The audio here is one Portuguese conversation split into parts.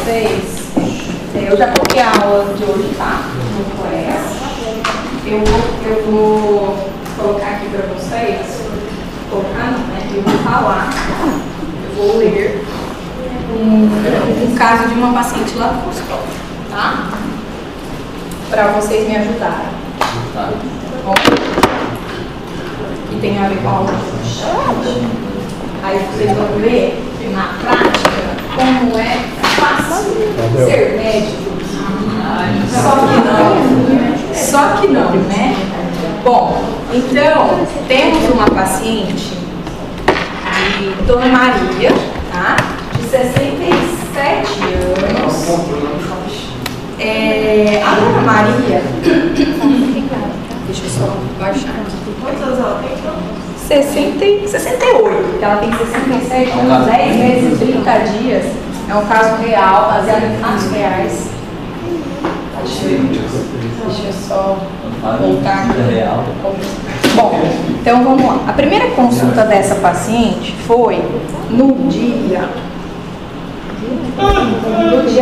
vocês, eu já coloquei a aula de hoje, tá? No Coreia. Eu vou colocar aqui para vocês, colocar não, né? Eu vou falar, eu vou ler um caso de uma paciente lá no consultório, tá? Para vocês me ajudarem. Tá bom? Que tem a ver com a aula de hoje. Aí vocês vão ver na prática como é fácil ser médico. Só que não, né? Bom, então, temos uma paciente de Dona Maria, tá? De 67 anos. A Dona Maria, deixa eu só baixar aqui. Quantos anos ela tem? 68, ela tem 67 anos, 10 meses e 30 dias. É um caso real, baseado em fatos reais. Deixa eu só voltar aqui. Bom, então vamos lá. A primeira consulta dessa paciente foi no dia 8 de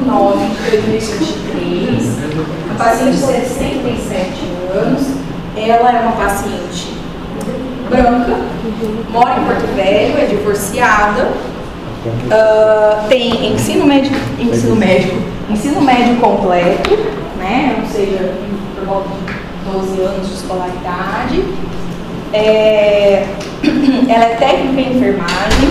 9 de 2023. A paciente de 67 anos. Ela é uma paciente branca, mora em Porto Velho, é divorciada, tem ensino médio completo, né? Ou seja, por volta de 12 anos de escolaridade. Ela é técnica em enfermagem,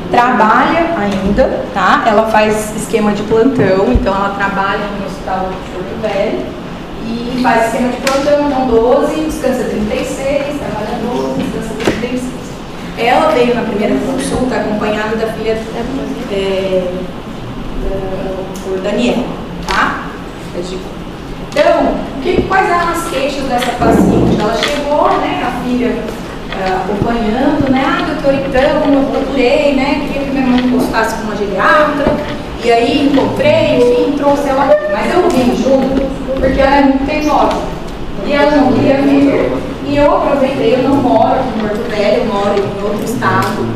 trabalha ainda, tá? Ela faz esquema de plantão, então ela trabalha no hospital de Porto Velho. E faz esquema de plantão, então 12, descansa 36, trabalha 12, descansa 36. Ela veio na primeira consulta acompanhada da filha por Daniela, tá? Então, quais eram as queixas dessa paciente? Ela chegou, né, a filha acompanhando, né, doutor, então, eu procurei, né, queria que minha mãe consultasse com uma geriatra, e aí encontrei, enfim, trouxe ela aqui, mas eu vim junto, porque ela é muito teimosa, e ela não queria vir, e eu aproveitei, eu não moro aqui em Porto Velho, eu moro em outro estado,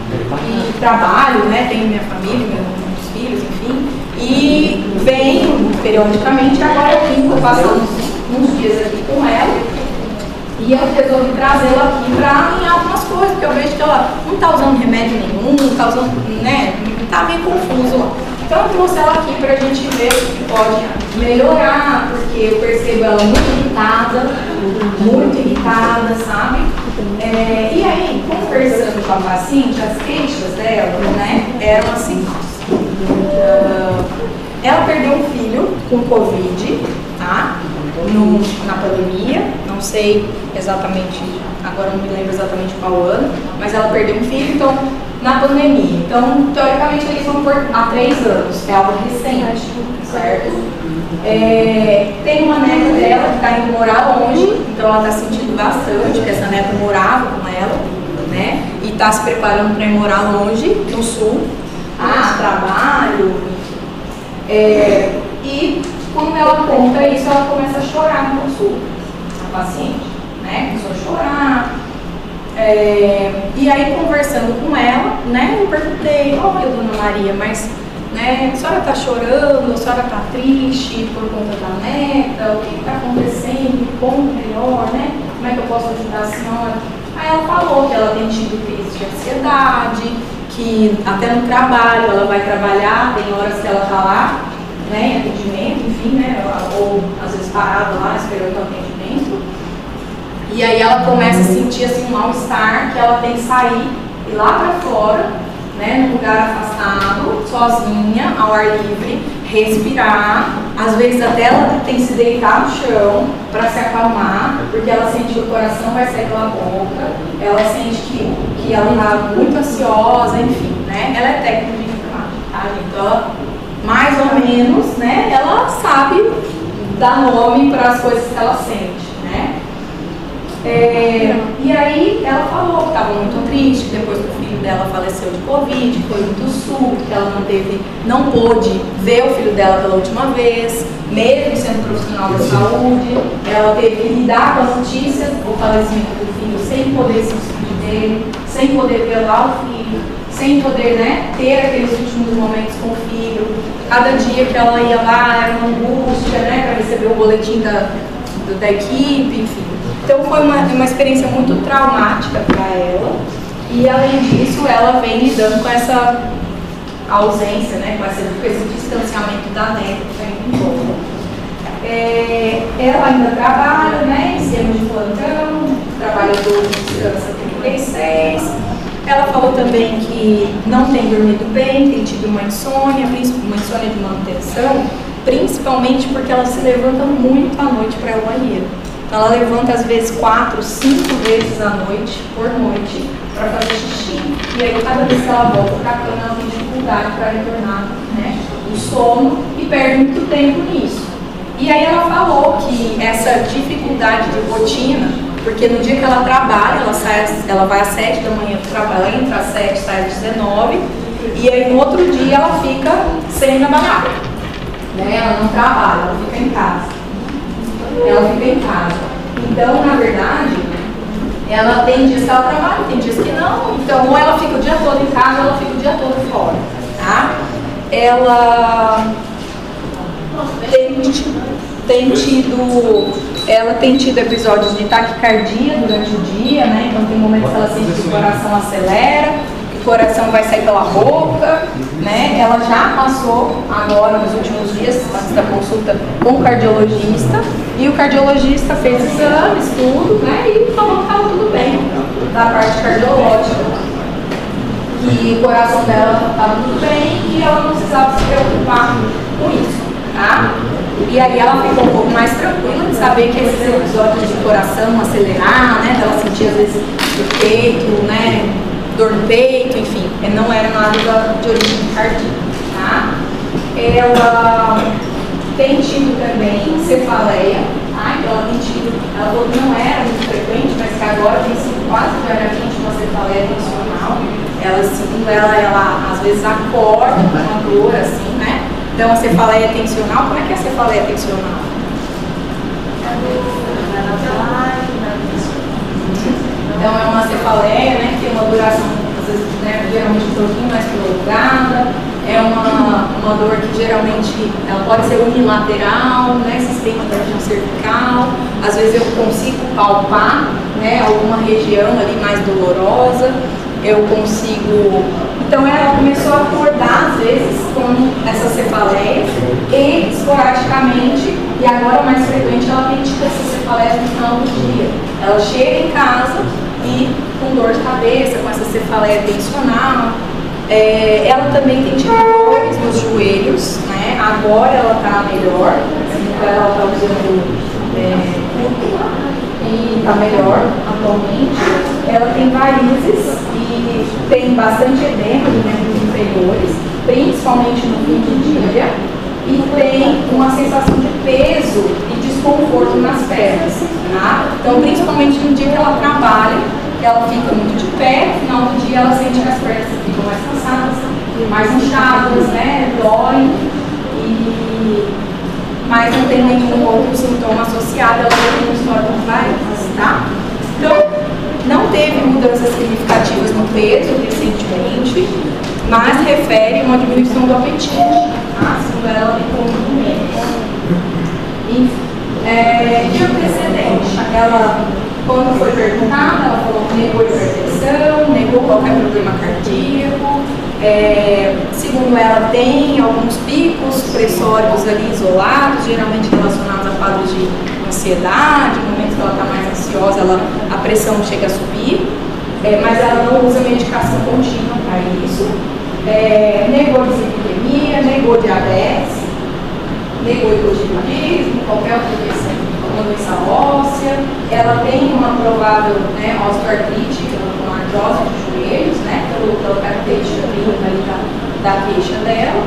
e trabalho, né, tenho minha família, meus filhos, enfim, e venho periodicamente, agora eu vim, estou passando uns dias aqui com ela, e eu resolvi trazê-la aqui para alinhar algumas coisas, porque eu vejo que ela não está usando remédio nenhum, não está usando, né, está meio confuso lá. Então eu trouxe ela aqui para a gente ver o que pode melhorar, porque eu percebo ela muito irritada, sabe? E aí, conversando com a paciente, as queixas dela, né, eram assim. Ela perdeu um filho com Covid, tá? Na pandemia, não sei exatamente, agora não me lembro exatamente qual ano, mas ela perdeu um filho, então, na pandemia. Então, teoricamente, eles vão por há 3 anos, é algo recente, certo? Tem uma neta dela que está indo morar longe, então ela está sentindo bastante que essa neta morava com ela, né? E está se preparando para ir morar longe, no sul, trabalho, e quando ela conta isso, ela começa a chorar no consulta, a paciente, né? Começou a chorar. E aí, conversando com ela, né? Eu perguntei, olha, dona Maria, mas né, a senhora está chorando, a senhora está triste por conta da neta, o que está acontecendo? Me conta melhor, né? Como é que eu posso ajudar a senhora? Aí ela falou que ela tem tido crise de ansiedade, que até no trabalho, ela vai trabalhar, tem horas que ela está lá, né, em atendimento, enfim, né, ou às vezes parada lá, esperando o atendimento. E aí ela começa a sentir assim, um mal-estar, que ela tem que sair e ir lá para fora, né, num lugar afastado, sozinha, ao ar livre, respirar. Às vezes até ela tem que se deitar no chão para se acalmar, porque ela sente que o coração vai sair pela boca, ela sente que ela está muito ansiosa, enfim, né? Ela é técnica de enfermagem, tá, gente? Então, ela, mais ou menos, né, ela sabe dar nome para as coisas que ela sente, né? E aí ela falou que estava muito triste depois que o filho dela faleceu de Covid, foi muito súbito, que ela não pôde ver o filho dela pela última vez, mesmo sendo profissional da saúde. Ela teve que lidar com as notícias do falecimento do filho sem poder se despedir dele, sem poder ver lá o filho. sem poder, né, ter aqueles últimos momentos com o filho. Cada dia que ela ia lá era uma angústia, né, para receber o boletim da equipe, enfim. Então foi uma experiência muito traumática para ela. E além disso, ela vem lidando com essa ausência, né, com esse distanciamento da neta que vem em volta. Ela ainda trabalha, né, em esquema de plantão, trabalha 12, descansa 36. Ela falou também que não tem dormido bem, tem tido uma insônia de manutenção, principalmente porque ela se levanta muito à noite para ir ao banheiro. Então ela levanta às vezes 4, 5 vezes à noite, por noite, para fazer xixi. E aí cada vez que ela volta para a cama, ela tem dificuldade para retornar, né, o sono e perde muito tempo nisso. E aí ela falou que essa dificuldade de rotina, porque no dia que ela trabalha, ela vai às 7 da manhã para trabalhar, ela entra às 7, sai às 19, e aí no outro dia ela fica sem trabalhar, né? Ela não trabalha, ela fica em casa. Então, na verdade, ela tem dias que ela trabalha, tem dias que não. Então, ou ela fica o dia todo em casa, ou ela fica o dia todo fora, tá? Ela tem tido episódios de taquicardia durante o dia, né? Então tem momentos que ela sente que o coração acelera, que o coração vai sair pela boca, né? Ela já passou agora nos últimos dias, antes da consulta, com o cardiologista, e o cardiologista fez exames, tudo, né? E falou que estava tudo bem da parte cardiológica. Que o coração dela estava tudo bem e ela não precisava se preocupar com isso, tá? E aí ela ficou um pouco mais tranquila de saber que esses episódios de coração acelerar, né, ela sentia às vezes o peito, né, dor no peito, enfim, não era nada de origem cardíaca, tá? Ela tem tido também cefaleia, tá? Então ela falou que não era muito frequente, mas que agora tem sido quase diariamente uma cefaleia tensional. Ela às vezes acorda com uma dor assim, né? Então, a cefaleia tensional, como é que é a cefaleia tensional? Então, é uma cefaleia, né, que tem uma duração, às vezes, né, geralmente um pouquinho mais prolongada. É uma dor que geralmente ela pode ser unilateral, né, sistema da região cervical. Às vezes eu consigo palpar, né, alguma região ali mais dolorosa. Eu consigo... Então ela começou a acordar às vezes com essa cefaleia e esporadicamente, e agora mais frequente, ela tem tido essa cefaleia no final do dia. Ela chega em casa e com dor de cabeça, com essa cefaleia tensional. Ela também tem tido dores nos joelhos, né? Agora ela está melhor, ela está usando e está melhor atualmente. Ela tem varizes e tem bastante edema de membros inferiores, principalmente no fim de dia, e tem uma sensação de peso e desconforto nas pernas, tá? Então, principalmente no dia que ela trabalha, ela fica muito de pé, no final do dia ela sente que as pernas ficam mais cansadas, mais inchadas, né? Dói, mas não tem nenhum outro sintoma associado, ela tem um histórico de varizes, tá? Então, não teve mudanças significativas no peso recentemente, mas refere uma diminuição do apetite, tá? Segundo ela, ficou muito menos. E antecedente, ela, quando foi perguntada, ela falou que negou hipertensão, negou qualquer problema cardíaco. Segundo ela, tem alguns picos pressóricos ali isolados, geralmente relacionados a quadros de ansiedade. No momento que ela está mais ansiosa, a pressão chega a subir, mas ela não usa medicação contínua para isso. Negou dislipidemia, negou diabetes, negou hipotiroidismo, qualquer outra doença óssea. Ela tem uma provável, né, osteoartrite, uma artrose de joelhos, né, pela característica clínica ali da queixa dela.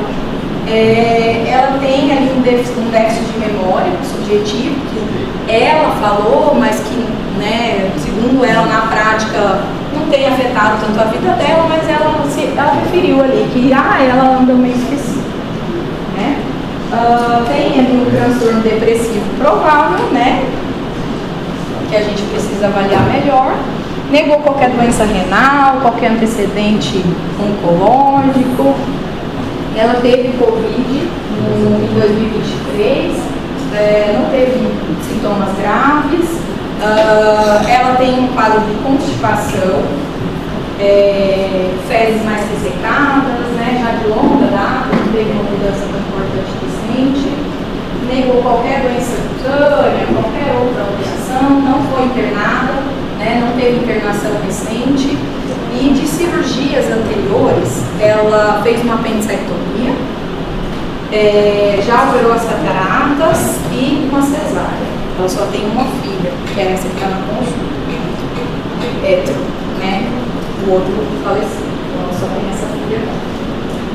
Ela tem ali um déficit de memória subjetivo, que ela falou, mas que, né, segundo ela, na prática, não tem afetado tanto a vida dela, mas ela referiu ali que ela anda meio esquecida, né? Tem ali um transtorno depressivo provável, né, que a gente precisa avaliar melhor. negou qualquer doença renal, qualquer antecedente oncológico. Ela teve Covid em 2023, não teve sintomas graves. Ela tem um quadro de constipação, fezes mais ressecadas, né, já de longa data, não teve uma mudança tão importante recente. Negou qualquer doença cutânea, qualquer outra alteração, não foi internada, né, não teve internação recente. E de cirurgias anteriores, ela fez uma apendicectomia, já operou as cataratas e uma cesárea. Ela só tem uma filha, que é essa que está na consulta, hétero, né? O outro faleceu, então ela só tem essa filha.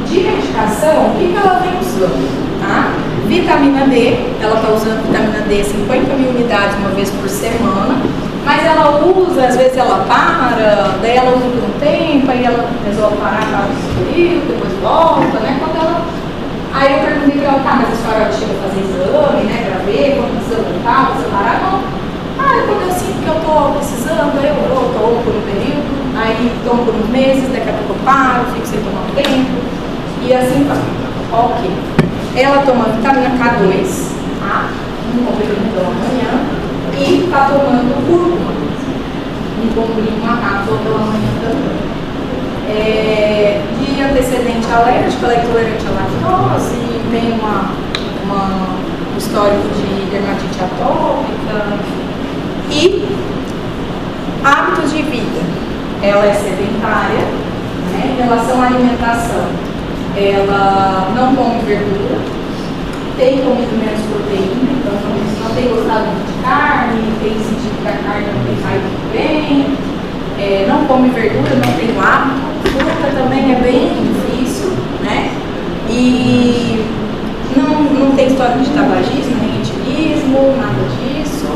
De medicação, o que ela vem usando? Tá? Vitamina D, ela está usando vitamina D 50 mil unidades uma vez por semana, mas ela usa, às vezes ela para, daí ela usa por um tempo, aí ela resolve parar para o período, depois volta, né? Quando ela... Aí eu perguntei para ela, tá, mas a senhora chega a fazer exame, né, para ver, quando precisa voltar, precisa parar, não. Quando eu sinto que eu estou precisando, aí eu tomo por um período, aí tomo por uns meses, daqui a pouco eu paro, fico sem tomar tempo, e assim vai. Ok. Ela toma vitamina K2, tá? Um comprimido pela manhã, e está tomando cúrcuma, um comprimido, uma cápsula pela manhã também. De antecedente alérgico, ela é intolerante à lactose, tem um histórico de dermatite atópica, e hábitos de vida. Ela é sedentária, né? Em relação à alimentação, ela não come verdura, tem comido menos proteína, então não tem gostado muito de carne, tem sentido que a carne não tem saído muito bem, não come verdura, não tem hábito, fruta também é bem difícil, né? E não tem história de tabagismo, nem etilismo, nada disso.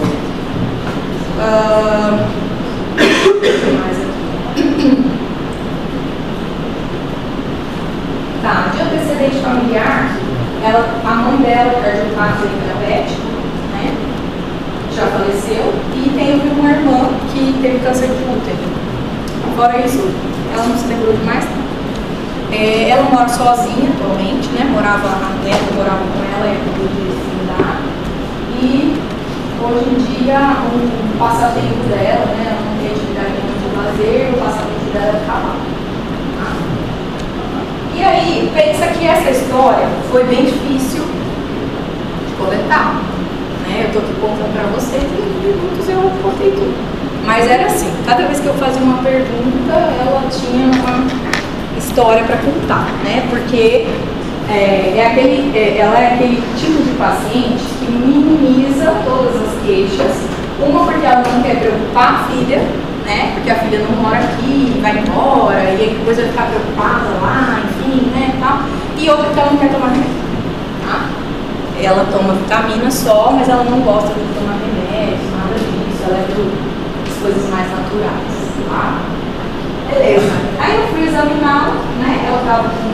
Mais aqui. Tá, de antecedente familiar, a mãe dela, cardiopata e diabético, né? Já faleceu, e tem uma irmã que teve câncer de útero. Fora isso, ela não se lembrou de mais nada. Ela mora sozinha atualmente, né? A neta morava com ela e acabou de se mudar. E hoje em dia o passatempo dela, né? Ela não tem atividade nenhuma de lazer, o passatempo dela é ficar lá. Tá? E aí, pensa que essa história foi bem difícil de coletar. Né? Eu estou aqui contando para vocês, em minutos eu contei tudo. Mas era assim, cada vez que eu fazia uma pergunta, ela tinha uma história para contar, né? Porque ela é aquele tipo de paciente que minimiza todas as queixas. Uma, porque ela não quer preocupar a filha, né? Porque a filha não mora aqui, vai embora, e aí depois vai ficar preocupada lá, enfim, né? Tal. E outra, porque ela não quer tomar remédio, tá? Ela toma vitamina só, mas ela não gosta de tomar remédio, nada disso. Ela é coisas mais naturais, tá? Beleza. Aí eu fui examiná-la, né? Ela estava com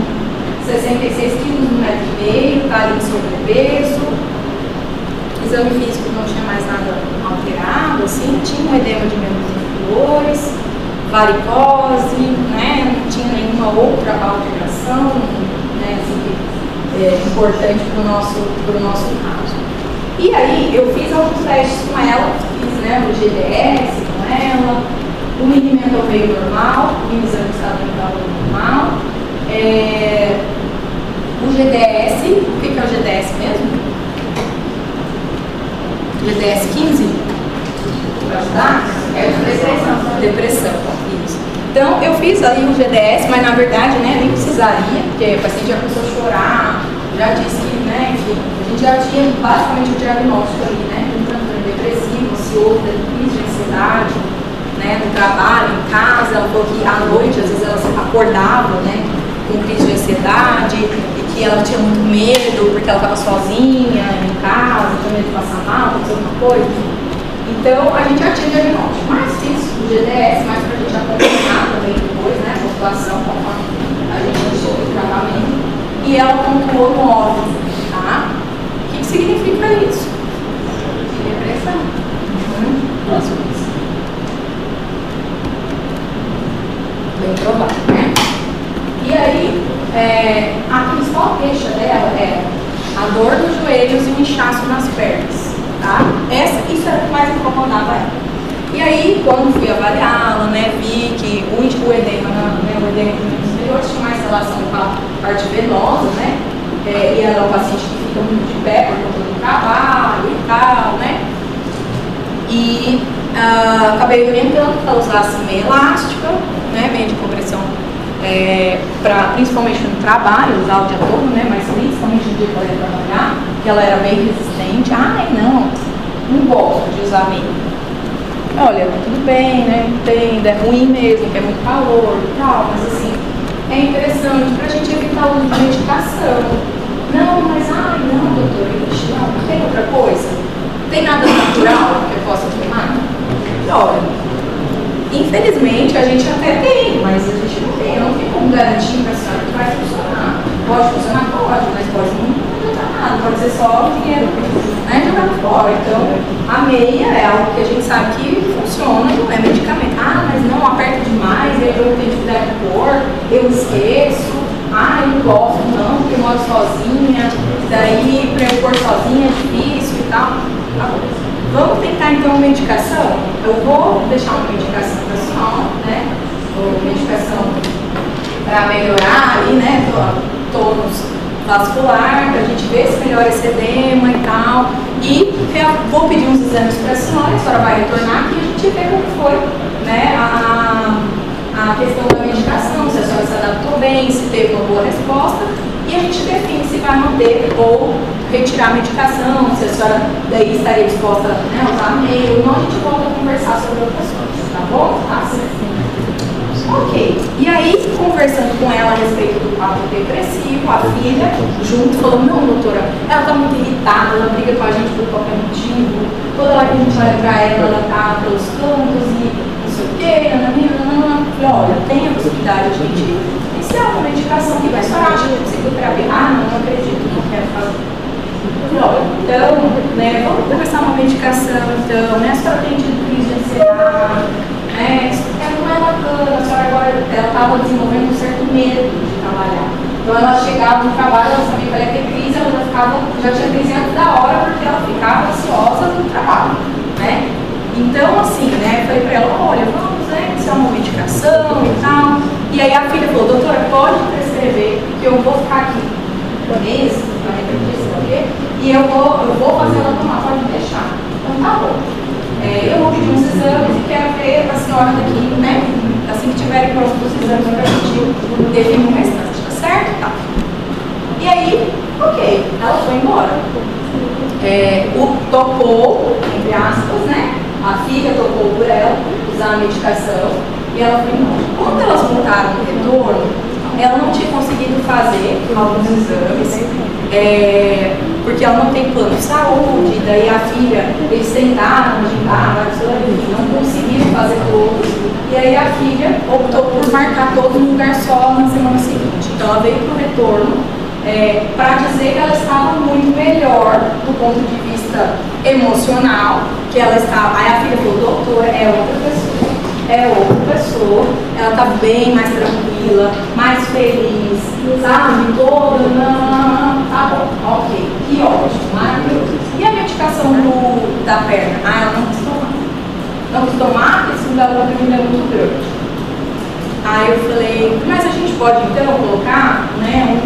66 quilos, 1,5 m, tá ali em sobrepeso. Exame físico não tinha mais nada alterado, assim, tinha um edema de membros inferiores, varicose, né? Não tinha nenhuma outra alteração, né? Assim, importante para o nosso caso. E aí eu fiz alguns testes com ela, fiz, né, o GDS com ela, o mini mental veio normal, o mini exame de estado mental veio normal, o GDS, o que é o GDS mesmo? GDS 15? Para ajudar? É depressão, isso. Então eu fiz ali o GDS, mas na verdade, né, nem precisaria, porque o paciente já começou a chorar, já disse que, né, enfim, a gente já tinha basicamente o diagnóstico ali, né, um transtorno depressivo, ansioso, crise de ansiedade, né, no trabalho, em casa. Ela falou que à noite, às vezes ela se acordava, né, com crise de ansiedade, e que ela tinha muito medo, porque ela estava sozinha em casa, tinha medo de passar mal, fazer alguma coisa. Então, a gente já tinha diagnóstico, mas fiz o GDS, mais para a gente acompanhar também depois, né, a população, conforme a gente iniciou o tratamento. E ela pontuou 9, tá? O que significa isso? Depressão. a principal queixa dela era a dor nos joelhos e o inchaço nas pernas, tá? Isso era o que mais incomodava ela. E aí, quando fui avaliá-la, né, vi que o edema, o edema dos membros inferiores tinha mais relação com a parte venosa, né? E ela é um paciente que fica muito de pé por conta do trabalho e tal, né? E acabei orientando para ela usasse meia elástica, né, meia de compressão, principalmente no trabalho, usar o dia todo, né, mas principalmente no dia que ela ia trabalhar, que ela era meio resistente. Ai, não gosto de usar meia. Olha, tudo bem, né, entendo, é ruim mesmo, que é muito calor e tal, mas assim, é interessante para a gente evitar o uso de medicação. Não, mas não, doutora, não, tem outra coisa? Tem nada natural que eu possa tomar? Olha, infelizmente a gente até tem, mas a gente não tem, eu não tenho como garantir para a senhora que vai funcionar. Pode funcionar, pode, mas pode não adiantar nada, pode ser só dinheiro, né, jogado fora. Então, a meia é algo que a gente sabe que funciona, não é medicamento. Mas não, aperta demais, eu tenho dificuldade de pôr, eu esqueço, eu não gosto não, porque eu moro sozinha, daí para eu pôr sozinha é difícil e tal. Tá bom. Vamos tentar então uma medicação? Eu vou deixar uma medicação para a senhora, né? Uma medicação para melhorar ali, né? Tônus vascular, para a gente ver se melhora esse edema e tal. E vou pedir uns exames para a senhora vai retornar aqui e a gente vê como foi, né, a questão da medicação, se a senhora se adaptou bem, se teve uma boa resposta, e a gente define se vai manter ou retirar a medicação, se a senhora daí estaria disposta, né, a usar meio, ou não, a gente volta a conversar sobre outras coisas, tá bom? Tá, sim. Ok, e aí, conversando com ela a respeito do quadro depressivo, a filha, junto, falou, não, doutora, ela tá muito irritada, ela briga com a gente por qualquer motivo, toda hora que a gente olha pra ela tá pelos cantos e não sei o quê, não. Falei, olha, tem a possibilidade de a gente iniciar uma medicação que vai estourar, acha que psicoterapia? Não acredito, não quero fazer. Falei, olha, então, né, vamos começar uma medicação, então, né, a senhora tem tido crise de ansiedade, né, não é bacana, a senhora agora, ela estava desenvolvendo um certo medo de trabalhar. Então ela chegava no trabalho, ela sabia que ela ia ter crise, ela já tinha crise antes da hora, porque ela ficava ansiosa no trabalho, né? Então, assim, né, falei pra ela, olha, vamos, né, iniciar uma medicação e tal. E aí a filha falou, doutora, pode prescrever, que eu vou ficar aqui por mês, 40 dias, sei lá o quê, e eu vou fazer ela tomar, pode deixar. Então tá bom. Eu vou pedir uns exames e quero ver a senhora daqui, né? Assim que tiverem prontos os exames para a gente definir uma instância, tá certo? Tá. E aí, ok, ela foi embora. Topou, entre aspas, né? A filha topou por ela, usar a medicação, e ela foi embora. Quando elas voltaram no retorno, ela não tinha conseguido fazer alguns exames, porque ela não tem plano de saúde, daí a filha, eles tentaram agendar, não conseguiram fazer todos, e aí a filha optou por marcar todos num lugar só na semana seguinte. Então ela veio para o retorno para dizer que ela estava muito melhor do ponto de vista emocional, que ela estava. Aí a filha falou, doutora, é outra pessoa, ela está bem mais tranquila, mais feliz, sabe, toda, tá bom, ok, que ótimo, maravilhoso. E a medicação da perna? Ela não quis tomar. Não quis tomar, porque esse lugar da perna é muito grande. Aí eu falei, mas a gente pode então colocar, né,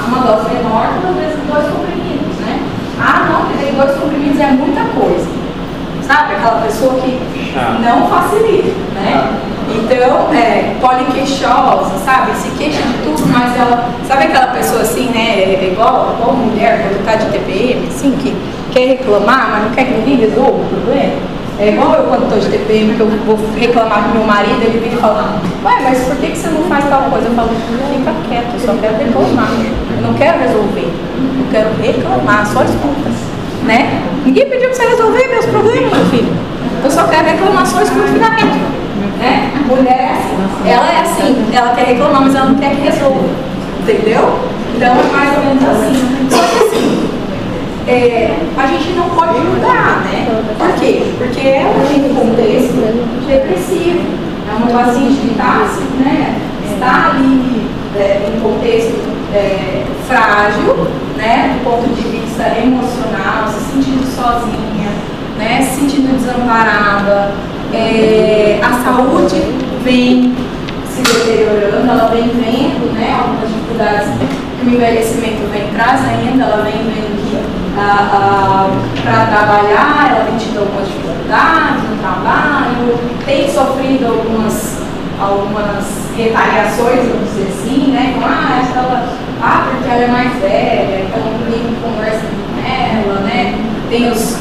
uma dose menor, às vezes 2 comprimidos, né? Não, porque 2 comprimidos é muita coisa. Sabe, aquela pessoa que não facilita, né? Então, poliqueixosa, sabe? Se queixa de tudo, mas ela... Sabe aquela pessoa assim, né? Igual mulher, quando tá de TPM, assim, que quer reclamar, mas não quer que ninguém resolva o problema? É igual eu quando estou de TPM, que eu vou reclamar com meu marido, ele vem e fala, mas por que você não faz tal coisa? Eu falo, fica quieto, eu só quero reclamar. Eu não quero resolver, eu quero reclamar, só escuta, né? Ninguém pediu para você resolver meus problemas, meu filho. Eu só quero reclamar, só escuta e fica quieto. Né? A mulher é assim, ela é assim, ela quer reclamar, mas ela não quer que resolva. Entendeu? Então é mais ou menos assim. Só que assim, a gente não pode julgar, né? Por quê? Porque ela tem um contexto depressivo. É uma paciente que está assim, né? Está ali um contexto frágil, né, do ponto de vista emocional, se sentindo sozinha, né, se sentindo desamparada, a saúde vem se deteriorando, ela vem vendo, né, algumas dificuldades que o envelhecimento vem trazendo, ela vem vendo que para trabalhar ela tem tido algumas dificuldades no trabalho, tem sofrido algumas retaliações, vamos dizer assim, né, porque ela é mais velha, então ninguém conversa com ela, né, tem as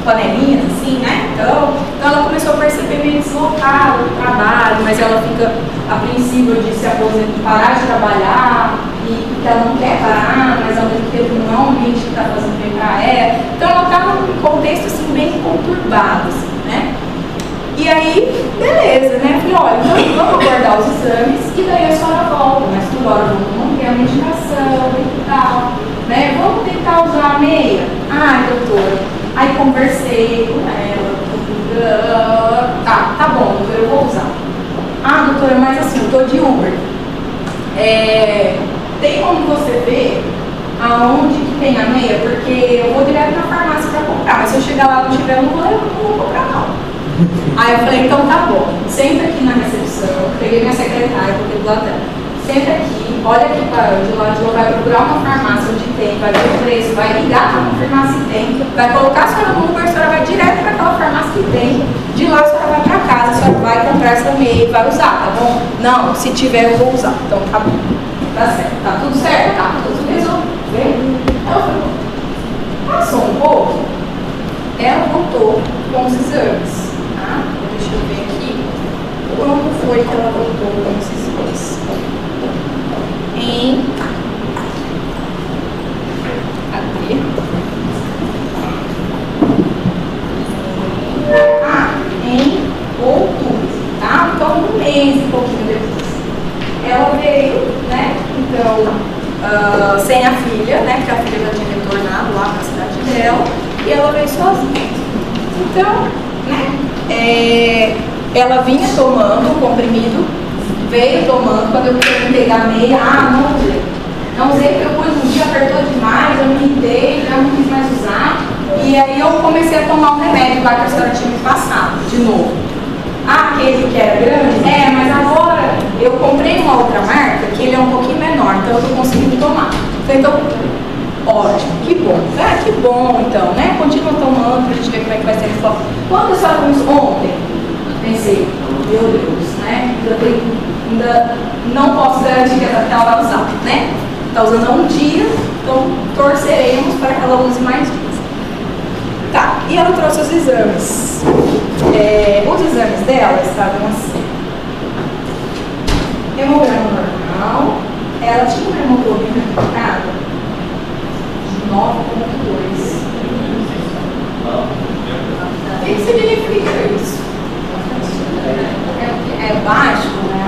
panelinhas, assim, né? Então ela começou a perceber meio deslocada do trabalho, mas ela fica apreensiva de se aposentar, parar de trabalhar, e que ela não quer parar, mas ao mesmo tempo não é um ambiente que está fazendo bem para ela. Então ela está num contexto assim, bem conturbado, assim, né? E aí, beleza, né? Falei, olha, então vamos aguardar os exames e daí a senhora volta, mas toda hora vamos manter a medicação e tal, né? Vamos tentar usar a meia? Ai, doutora. Aí conversei com ela, tá bom, doutora, eu vou usar. Ah, doutora, mas assim, eu tô de Uber. Tem como você ver aonde que tem a meia? Porque eu vou direto na farmácia para comprar, mas se eu chegar lá e não tiver, eu não vou comprar não. Aí eu falei, então tá bom, senta aqui na recepção, peguei minha secretária, botei do lado dela. Senta aqui, olha aqui para a Ângela vai procurar uma farmácia onde tem, vai ver o preço, vai ligar para confirmar se tem, vai colocar a senhora no Uber, a senhora vai direto para aquela farmácia que tem, de lá a senhora vai para casa, a senhora vai comprar essa meia e vai usar, tá bom? Não, se tiver eu vou usar, então tá bom, tá certo, tá tudo certo, tá tudo resolvido. Ela falou, passou um pouco, ela voltou com os exames, tá? Deixa eu ver aqui, quando foi que ela voltou com os exames? Em outubro, tá? Então, um mês e pouquinho depois. Ela veio, né? Então, sem a filha, né? Porque a filha já tinha retornado lá para a cidade dela, e ela veio sozinha. Então, né? Ela vinha tomando um comprimido, veio tomando, quando eu perguntei da meia, não usei. Não usei porque eu pus um dia, apertou demais, eu me irritei, já não quis mais usar. E aí eu comecei a tomar um remédio lá que a senhora tinha me passado, de novo. Aquele que era grande? Mas agora eu comprei uma outra marca, que ele é um pouquinho menor, então eu estou conseguindo tomar. Então, ótimo, que bom. Que bom, então, né? Continua tomando pra gente ver como é que vai ser a resposta. Quando a senhora começou ontem, pensei, meu Deus, né? Ainda não posso garantir que ela vai usar, né? Está usando há um dia, então torceremos para que ela use mais dias. Tá, e ela trouxe os exames. Os exames dela estavam assim. Hemograma normal, ela tinha uma hemoglobina indicada de 9,2. O que significa isso? Baixo, né?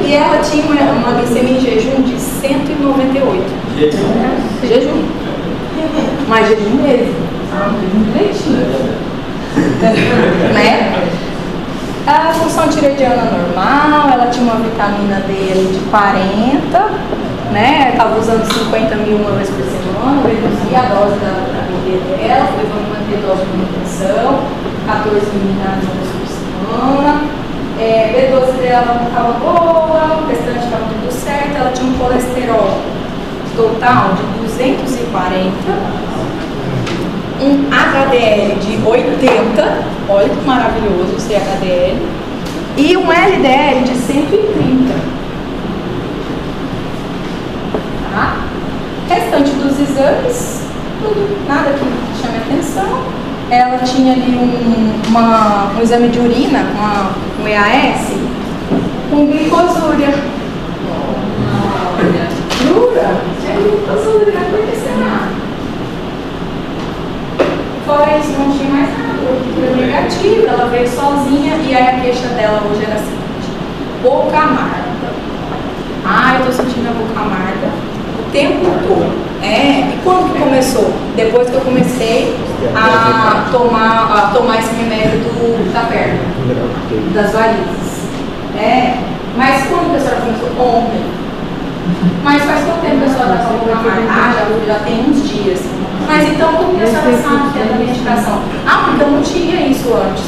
E ela tinha uma glicemia em jejum de 198. Jejum. Mas jejum mesmo. Jejum direitinho. Né? A função tireoidiana normal, ela tinha uma vitamina D de 40, né? Estava usando 50 mil uma vez por semana, reduzia a dose da vitamina D dela, foi manter a dose de manutenção, 14 miligramas por semana. B12 dela não estava boa, o restante estava tudo certo, ela tinha um colesterol total de 240, um HDL de 80, olha que maravilhoso esse HDL, e um LDL de 130. Tá? Restante dos exames, tudo, nada que chame atenção. Ela tinha ali um exame de urina, um EAS, com glicosúria. Jura? É glicosúria, por que será? Fora isso, não tinha mais nada, foi negativa, ela veio sozinha e aí a queixa dela hoje era a seguinte: boca amarga. Eu tô sentindo a boca amarga o tempo todo. E quando que começou? Depois que eu comecei a tomar esse remédio da perna, das varizes. Mas quando a senhora começou? Ontem. Mas faz quanto tempo a senhora está colocando a marca? Já tem uns dias. Mas então, como que a senhora sabe que é da medicação? Porque eu não tinha isso antes.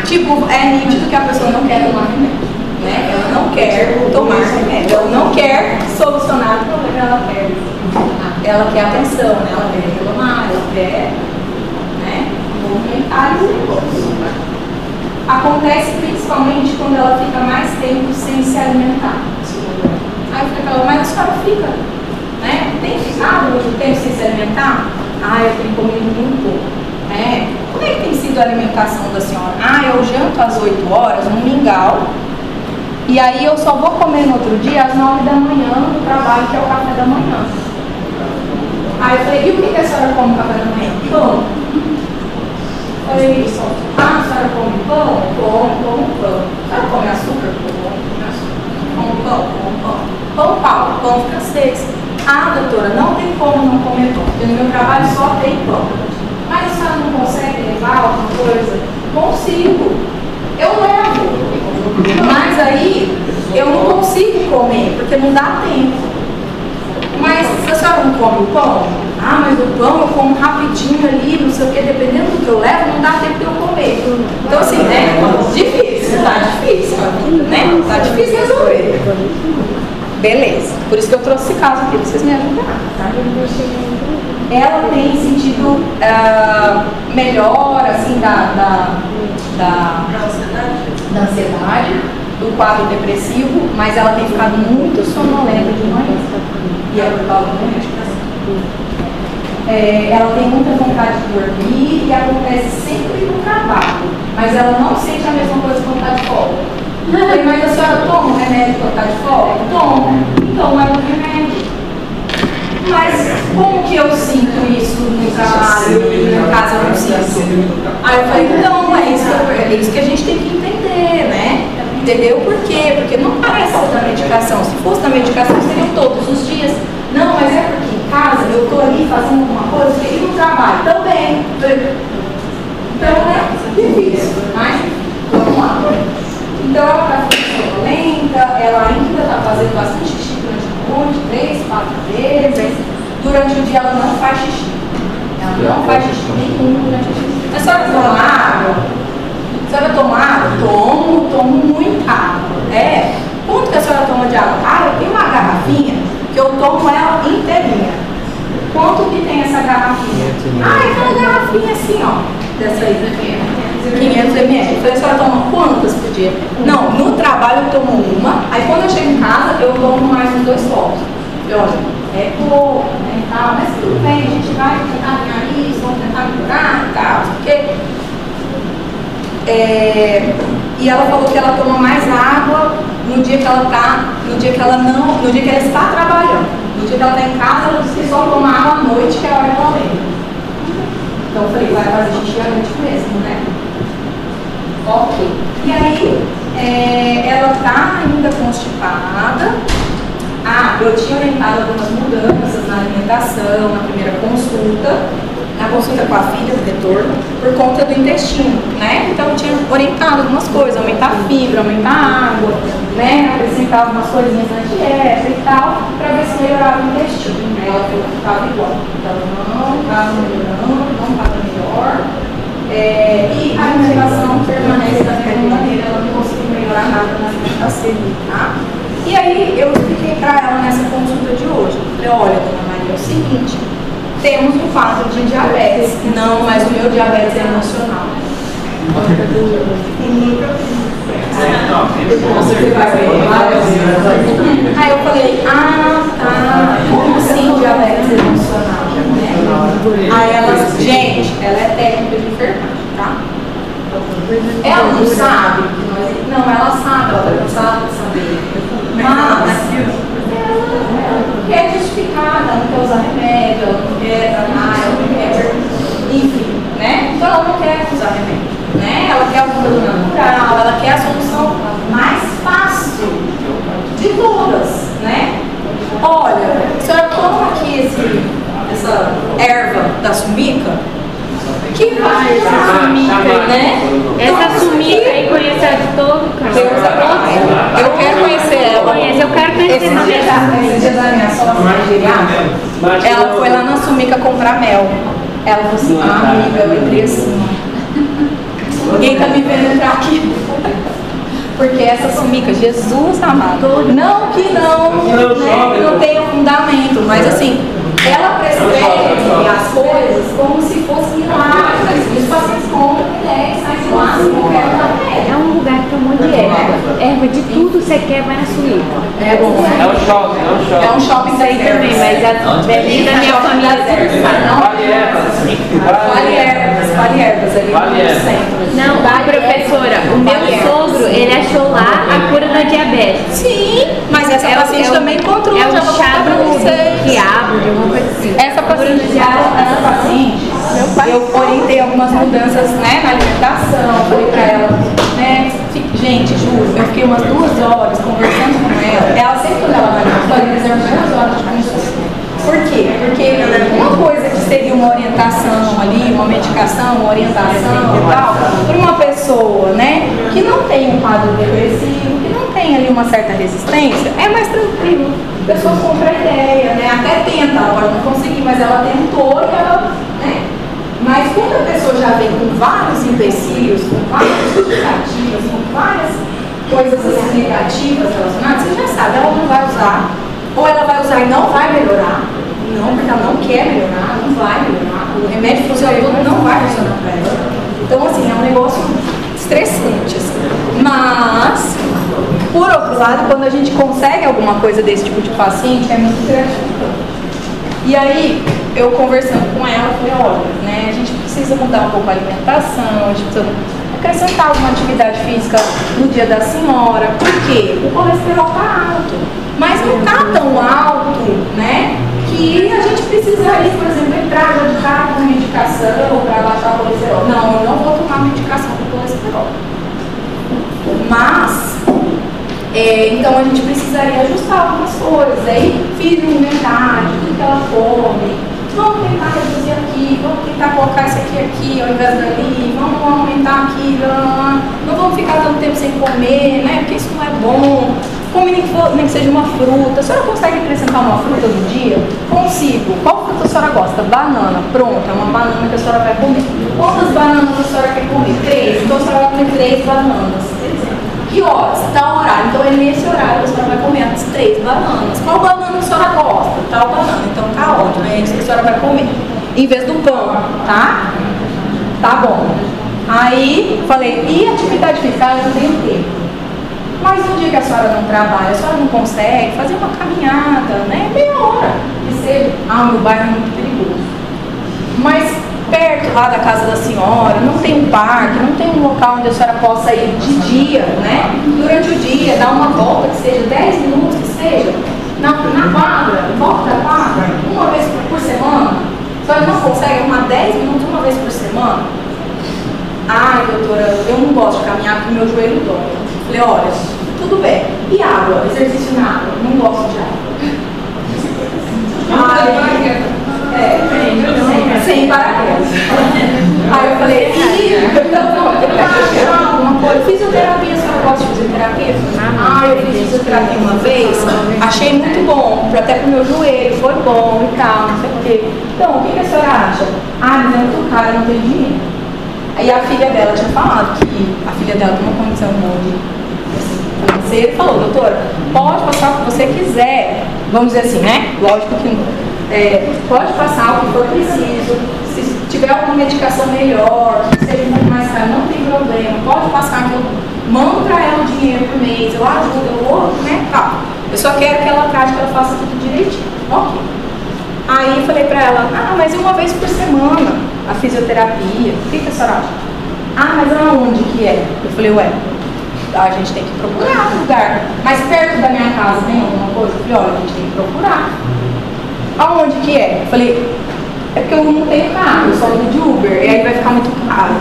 Tipo, é nítido que a pessoa não quer tomar remédio, né? Ela não quer tomar remédio, ela não quer solucionar o problema, ela quer atenção, né? Ela quer reclamar, ela quer, né, movimentar os negócios. Acontece principalmente quando ela fica mais tempo sem se alimentar. Aí fica falando, mas a senhora fica, né? Tem ficado muito tempo sem se alimentar? Eu tenho comido muito pouco. Como é que tem sido a alimentação da senhora? Eu janto às 8 horas, no mingau, e aí eu só vou comer no outro dia às 9 da manhã no trabalho, que é o café da manhã. Aí eu falei, e o que a senhora come no café da manhã? Pão. Falei, a senhora come pão? Como pão. A senhora come açúcar? Como pão? Pão francês. Doutora, não tem como não comer pão, porque no meu trabalho só tem pão. Mas a senhora não consegue levar alguma coisa? Consigo. Eu levo. Mas aí eu não consigo comer, porque não dá tempo. Mas se a senhora não come o pão, mas o pão eu como rapidinho ali, não sei o que, dependendo do que eu levo, não dá tempo de eu comer. Então assim, né? Difícil, tá difícil, né? Tá difícil resolver. Beleza. Por isso que eu trouxe esse caso aqui pra vocês me ajudarem, tá? Ela tem sentido melhor, assim, da ansiedade, do quadro depressivo, mas ela tem ficado muito sonolenta de manhã. E é por causa da medicação. Ela tem muita vontade de dormir e acontece sempre no trabalho, mas ela não sente a mesma coisa quando está de folga. Mas a senhora toma um remédio quando está de folga? Toma. Então é um remédio. Mas como que eu sinto isso no trabalho e na casa eu não sinto? Aí eu falei, então é isso que a gente tem que entender, né? Entender o porquê, porque não parece ser da medicação. Se fosse da medicação, seriam todos os dias. Não, mas é porque em casa eu estou ali fazendo alguma coisa e no trabalho também. Então é difícil, mas vamos lá. Então ela está ficando lenta, ela ainda está fazendo bastante xixi durante a noite, 3, 4 vezes. Durante o dia ela não faz xixi. Ela não faz xixi nenhum durante o dia. A senhora toma água? A senhora toma água? Tomo muita água. Quanto que a senhora toma de água? Eu tenho uma garrafinha que eu tomo ela inteirinha. Quanto que tem essa garrafinha? Aquela garrafinha assim, ó. Dessa aí. 500 ml. Eu falei, a senhora toma quantas por dia? Não, no trabalho eu tomo uma. Aí quando eu chego em casa, eu tomo mais uns 2 copos. Olha, é pouco, né, e tal, mas tudo bem, a gente vai tentar ganhar isso, vamos tentar melhorar e tal, porque... e ela falou que ela toma mais água no dia que ela está, no dia que ela está trabalhando. No dia que ela está em casa, ela disse que só toma água à noite, que é a hora que ela lembra. Então eu falei, vai fazer xixi à noite mesmo, né? Ok. E aí, ela está ainda constipada. Eu tinha orientado algumas mudanças na alimentação, na primeira consulta, na consulta com a filha, no retorno, por conta do intestino, né? Então eu tinha orientado algumas coisas, aumentar a fibra, aumentar a água, né? Acrescentar algumas coisinhas na dieta e tal, para ver se melhorava o intestino. Ela falou que estava igual. Então não estava melhorando, não estava melhor. E a alimentação permanece da mesma maneira, ela não conseguiu melhorar nada na alimentação, tá? E aí eu expliquei para ela nessa consulta de hoje. Eu falei, olha, dona Maria, é o seguinte, temos um quadro de diabetes. Não, mas o meu diabetes é emocional. Aí eu falei, tá, como assim diabetes emocional? Né? Aí ela, gente, ela é técnica de enfermagem, tá? Ela não sabe que nós... Não, ela sabe, ela está cansada de saber. Mas ela quer justificar, ela não quer usar remédio, ela não quer tratar, ela não quer... Enfim, né? Então ela não quer usar remédio, né? Ela quer alguma coisa natural, ela quer a solução mais fácil de todas, né? Olha, a senhora toma aqui essa erva da sumica, que vai usar sumica, né? Essa sumica aí conhecida de todo canto. Eu quero conhecer ela. Eu quero conhecer Esse dia da minha sogra, ela foi lá na Sumica comprar mel. Ela falou assim, amiga, eu entrei assim. Ninguém tá me vendo entrar aqui. Porque essa Sumica, Jesus amado. Não que não tenha fundamento, mas assim, ela prescreve as coisas como se fossem milagres. Os pacientes compram ideia e saem de lá se qualquer É um lugar que tem um monte de erva. Erva de tudo você quer, vai na Suíça. É bom. É um shopping, é um shopping. É um shopping Isso aí também, mas a bebida da minha família Vale ervas ali no centro. Não, professora, o meu sogro, ele achou lá a cura da diabetes. Sim, mas essa paciente também encontrou. É o chá do quiabo, de alguma coisa assim. Essa paciente, eu orientei algumas mudanças, né, na alimentação, falei pra ela, né, gente, juro, eu fiquei umas 2 horas conversando com ela. Ela sempre, quando ela vai no consultório, reserva 2 horas de consulta. Por quê? Porque uma coisa que seria uma orientação ali, uma medicação, uma orientação e tal, para uma pessoa, né, que não tem um quadro depressivo, que não tem ali uma certa resistência, é mais tranquilo. A pessoa compra a ideia, né, até tenta, ela pode não conseguir, mas ela tentou e ela, né. Mas quando a pessoa já vem com vários empecilhos, com várias justificativas, com várias coisas assim negativas relacionadas, você já sabe, ela não vai usar. Ou ela vai usar e não vai melhorar. Não, porque ela não quer melhorar, não vai melhorar. O remédio funciona todo, não vai funcionar para ela. Então, assim, é um negócio estressante, assim. Mas, por outro lado, quando a gente consegue alguma coisa desse tipo de paciente, é muito gratificante. E aí, eu conversando com ela, falei, olha, né, a gente precisa mudar um pouco a alimentação, a gente precisa acrescentar alguma atividade física no dia da senhora. Por quê? O colesterol está alto. Mas não está tão alto, né, que a gente precisaria, por exemplo, entrar já de cara com medicação para baixar o colesterol. Não, eu não vou tomar medicação para colesterol. Mas, então a gente precisaria ajustar algumas coisas. Aí fiz um inventário, tudo que ela come. Vamos tentar reduzir aqui, vamos tentar colocar isso aqui ao invés dali, vamos aumentar aqui, não vamos ficar tanto tempo sem comer, né, porque isso não é bom. Come nem que seja uma fruta. A senhora consegue acrescentar uma fruta no dia? Consigo. Qual fruta a senhora gosta? Banana. Pronto, é uma banana que a senhora vai comer. Quantas bananas a senhora quer comer? 3. Então a senhora vai comer 3 bananas. Que horas? Tal horário. Então é nesse horário que a senhora vai comer as 3 bananas. Qual banana a senhora gosta? Tal banana. Então tá ótimo. É isso que a senhora vai comer. Em vez do pão, tá? Tá bom. Aí falei, e atividade física? Eu não tenho tempo. Mas no dia que a senhora não trabalha, a senhora não consegue fazer uma caminhada, né? Meia hora. Que seja. Meu bairro é muito perigoso. Mas perto lá da casa da senhora, não tem um parque, não tem um local onde a senhora possa ir de dia, né? Durante o dia, dar uma volta, que seja 10 minutos, que seja, na quadra, volta da quadra, uma vez por semana. A senhora não consegue arrumar 10 minutos uma vez por semana? Ai, doutora, eu não gosto de caminhar porque meu joelho dói. Falei, olha, tudo bem. E água? Exercício na água? Não gosto de água. Sem paraquedas. Aí eu falei, então vamos tentar achar alguma coisa. Fisioterapia, a senhora gosta de fisioterapia? Eu fiz fisioterapia uma vez, achei muito bom, até pro meu joelho, foi bom e tal, não sei o quê. Então, o que a senhora acha? Mas é muito caro, não tem dinheiro. Aí a filha dela tinha falado que a filha dela tem uma condição de financeira, falou, doutora, pode passar o que você quiser, vamos dizer assim, né? Lógico que pode passar o que for preciso, se tiver alguma medicação melhor, que seja um pouco mais caro, não tem problema, pode passar que eu mando para ela o dinheiro por mês, eu ajudo, eu vou, né? Tá. Eu só quero que ela trate, que ela faça tudo direitinho. Ok. Aí eu falei pra ela, mas uma vez por semana a fisioterapia, o que a senhora acha? Mas aonde que é? Eu falei, a gente tem que procurar um lugar. Mas perto da minha casa tem alguma coisa? Eu falei, olha, a gente tem que procurar. Aonde que é? Eu falei, é porque eu não tenho carro, eu só ando de Uber, e aí vai ficar muito caro.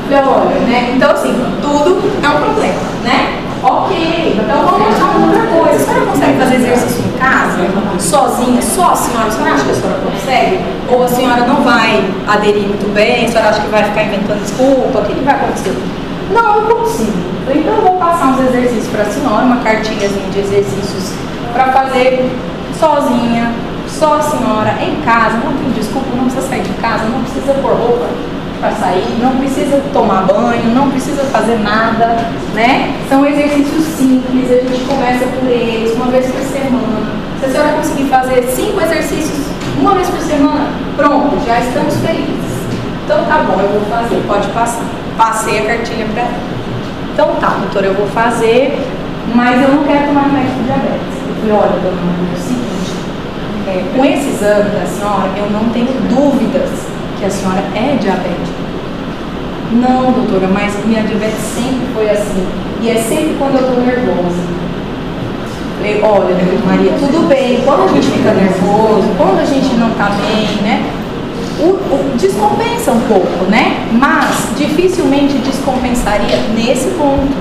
Eu falei, olha, né? Então assim, tudo é um problema, né? Ok, então vamos achar uma outra coisa. A senhora consegue fazer exercício em casa, sozinha, só a senhora? A senhora acha que a senhora consegue? Ou a senhora não vai aderir muito bem? A senhora acha que vai ficar inventando desculpa? O que vai acontecer? Não, eu consigo. Então eu vou passar uns exercícios para a senhora, uma cartilhazinha de exercícios para fazer sozinha, só a senhora, em casa, não tem desculpa, não precisa sair de casa, não precisa pôr roupa para sair, não precisa tomar banho, não precisa fazer nada, né? São exercícios simples, a gente começa por eles, uma vez por semana. Se a senhora conseguir fazer 5 exercícios uma vez por semana, pronto, já estamos felizes. Então tá bom, eu vou fazer, pode passar. Passei a cartilha para ela. Então tá, doutora, eu vou fazer, mas eu não quero tomar remédio para diabetes. Eu falei, olha, dona Maria, é o seguinte, com esse exame da senhora, eu não tenho dúvidas que a senhora é diabética. Não, doutora, mas minha diabetes sempre foi assim. E é sempre quando eu estou nervosa. Falei, olha, dona Maria, tudo bem, quando a gente fica nervoso, quando a gente não está bem, né? Descompensa um pouco, né? Mas dificilmente descompensaria nesse ponto.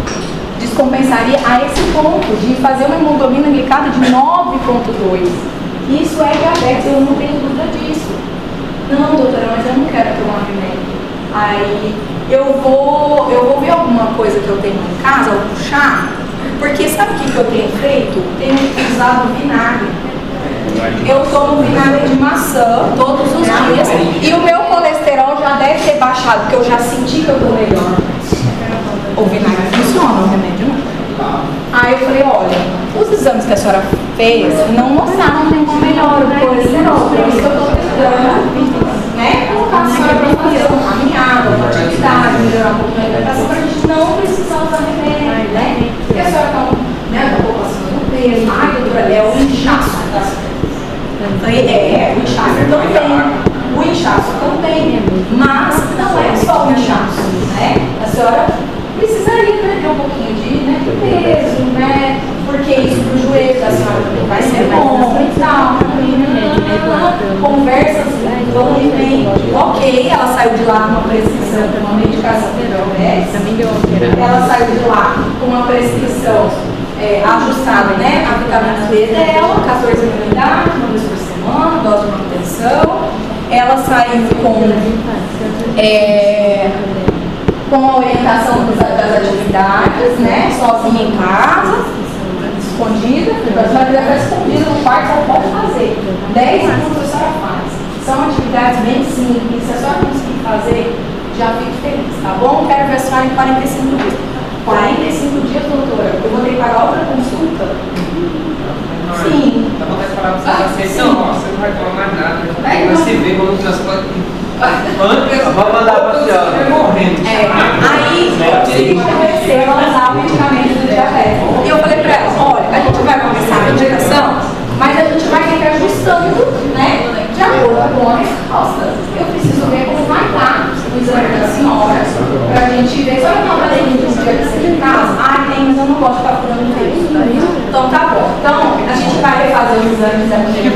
Descompensaria a esse ponto de fazer uma hemoglobina glicada de 9,2. Isso é diabetes, eu não tenho dúvida disso. Não, doutora, mas eu não quero tomar remédio. Aí eu vou ver alguma coisa que eu tenho em casa, algum chá, porque sabe o que eu tenho feito? Tenho usado vinagre. Eu tomo vinagre de maçã todos os dias e o meu colesterol já deve ter baixado, porque eu já senti que eu estou melhor. O vinagre funciona, o remédio não. Aí eu falei, olha, os exames que a senhora fez não mostraram nenhuma melhora do colesterol, por isso que eu estou tentando, né, colocar a senhora para fazer uma caminhada, uma atividade, melhorar um pouco a alimentação, para a gente não precisar usar remédio, né? Porque a senhora está, né, um pouco acima do peso, ai, doutora, é o inchaço da senhora. O inchaço também. O inchaço também. Mas não é só o inchaço, né? A senhora precisaria perder um pouquinho de peso, né? Porque isso pro joelho da senhora também vai ser bom e tal. Conversas vão e vem. Ok, ela saiu de lá com uma prescrição para uma medicação de diabetes. Ela saiu de lá com uma prescrição ajustada, né? A vitamina D dela, 14 unidades, uma vez por semana, dose de manutenção. Ela saiu com a orientação das atividades, né? Sozinha em casa, escondida. A senhora quiser ficar escondida no quarto, ela pode fazer. 10 minutos a senhora faz. São atividades bem simples. Se a senhora conseguir fazer, já fico feliz, tá bom? Quero ver a senhora em 45 dias. 45 dias, doutora, eu vou ter que pagar outra consulta? Sim. Dá vontade de falar pra você assim, não, você não vai tomar mais nada. Você vê quando o transporte. Vamos mandar pra senhora. Morrendo. Aí, eu comecei a usar o medicamento do diabetes. E eu falei pra ela, olha, a gente vai começar a medicação, mas a gente vai ter que ir ajustando, né, de acordo com a resposta. Eu preciso ver como vai estar o exame da senhora, pra gente ver. Só que não vai ter um dia que seja em casa. Ah, tem, mas eu não gosto de ficar furando peso. Então tá bom. Então, a gente vai refazer os exames daqui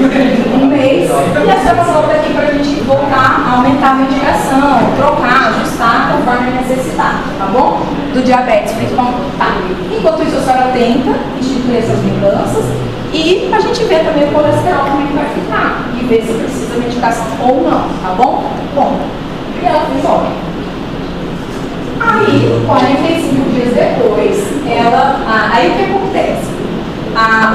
um mês e a senhora volta aqui pra gente voltar a aumentar a medicação, trocar, ajustar conforme a necessidade, tá bom? Do diabetes, principalmente. Tá. Enquanto isso, a senhora tenta instituir essas mudanças e a gente vê também o colesterol como é que vai ficar e ver se precisa de medicação ou não, tá bom? Bom, e ela foi embora. Aí, 45 dias depois, aí o que acontece?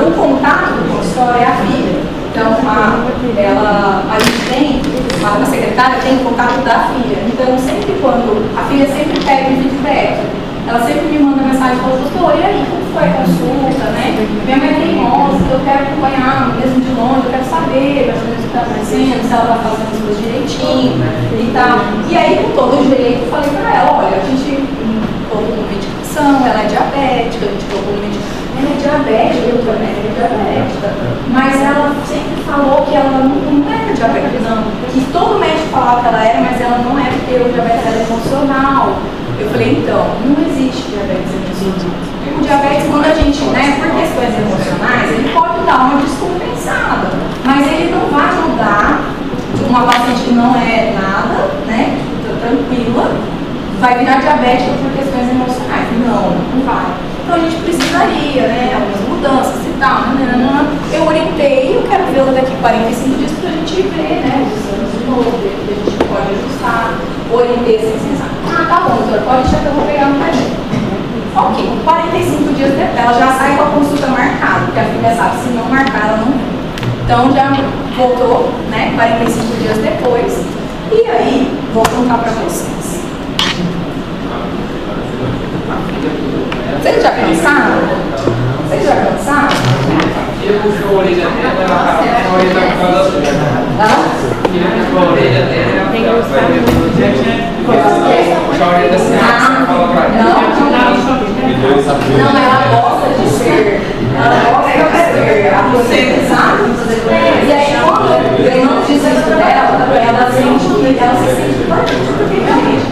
O contato do consultório é a filha. Então, a gente tem, a secretária tem contato da filha. Então, sempre quando a filha sempre pede um feedback, ela sempre me manda mensagem e fala, doutor, e aí, como foi a consulta, né? Minha mãe é teimosa, eu quero acompanhar, mesmo de longe, eu quero saber mais ou menos o que está acontecendo, se ela está fazendo as coisas direitinho e tal. E aí, com todo o jeito, eu falei para ela, olha, a gente colocou uma medicação, ela é diabética, a gente colocou uma medicação. Ela é diabética, eu também é diabética, mas ela sempre falou que ela não era diabética, não. Que todo médico falava que ela era, mas ela não é, porque o diabetes é emocional. Eu falei, então, não existe diabetes emocional. O diabetes, quando a gente, né, por questões emocionais, ele pode dar uma descompensada, mas ele não vai mudar. Uma paciente que não é nada, né, tranquila, vai virar diabética por questões emocionais. Não vai. Então a gente precisaria, né, algumas mudanças e tal. Eu orientei, eu quero vê-la daqui 45 dias para a gente ver, né, os exames de novo, ver o que a gente pode ajustar, orientei assim, tá bom, doutora, pode deixar que eu vou pegar no pé. ela já sai com a consulta marcada, porque a filha sabe, se não marcar, ela não vem. Então já voltou, né, 45 dias depois, e aí vou contar para vocês. Vocês já cansaram? Vocês já cansaram? Ele puxou a orelha dela, ela puxou a orelha por causa da sua. Ele puxou a orelha dela, Tem que gostar puxou a orelha da senhora, fala pra ela. Não, ela gosta de ser. Ela gosta de ser aposenta, sabe? E aí, quando eu não disse isso dela, ela se sente importante. Porque, realmente,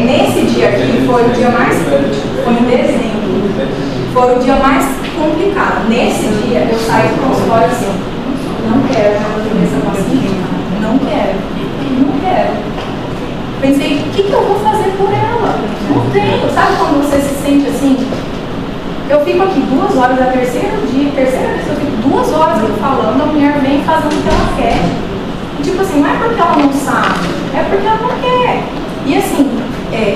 nesse dia aqui foi o dia mais crítico, foi em dezembro. Foi o dia mais complicado. Nesse dia, eu saí do consultório assim: não quero atender essa paciente. Não quero. Não quero. Pensei, o que eu vou fazer por ela? Não tenho. Sabe quando você se sente assim? Eu fico aqui 2 horas, a terceira vez eu fico 2 horas aqui falando, a mulher vem fazendo o que ela quer. E tipo assim, não é porque ela não sabe, é porque ela não quer. E assim,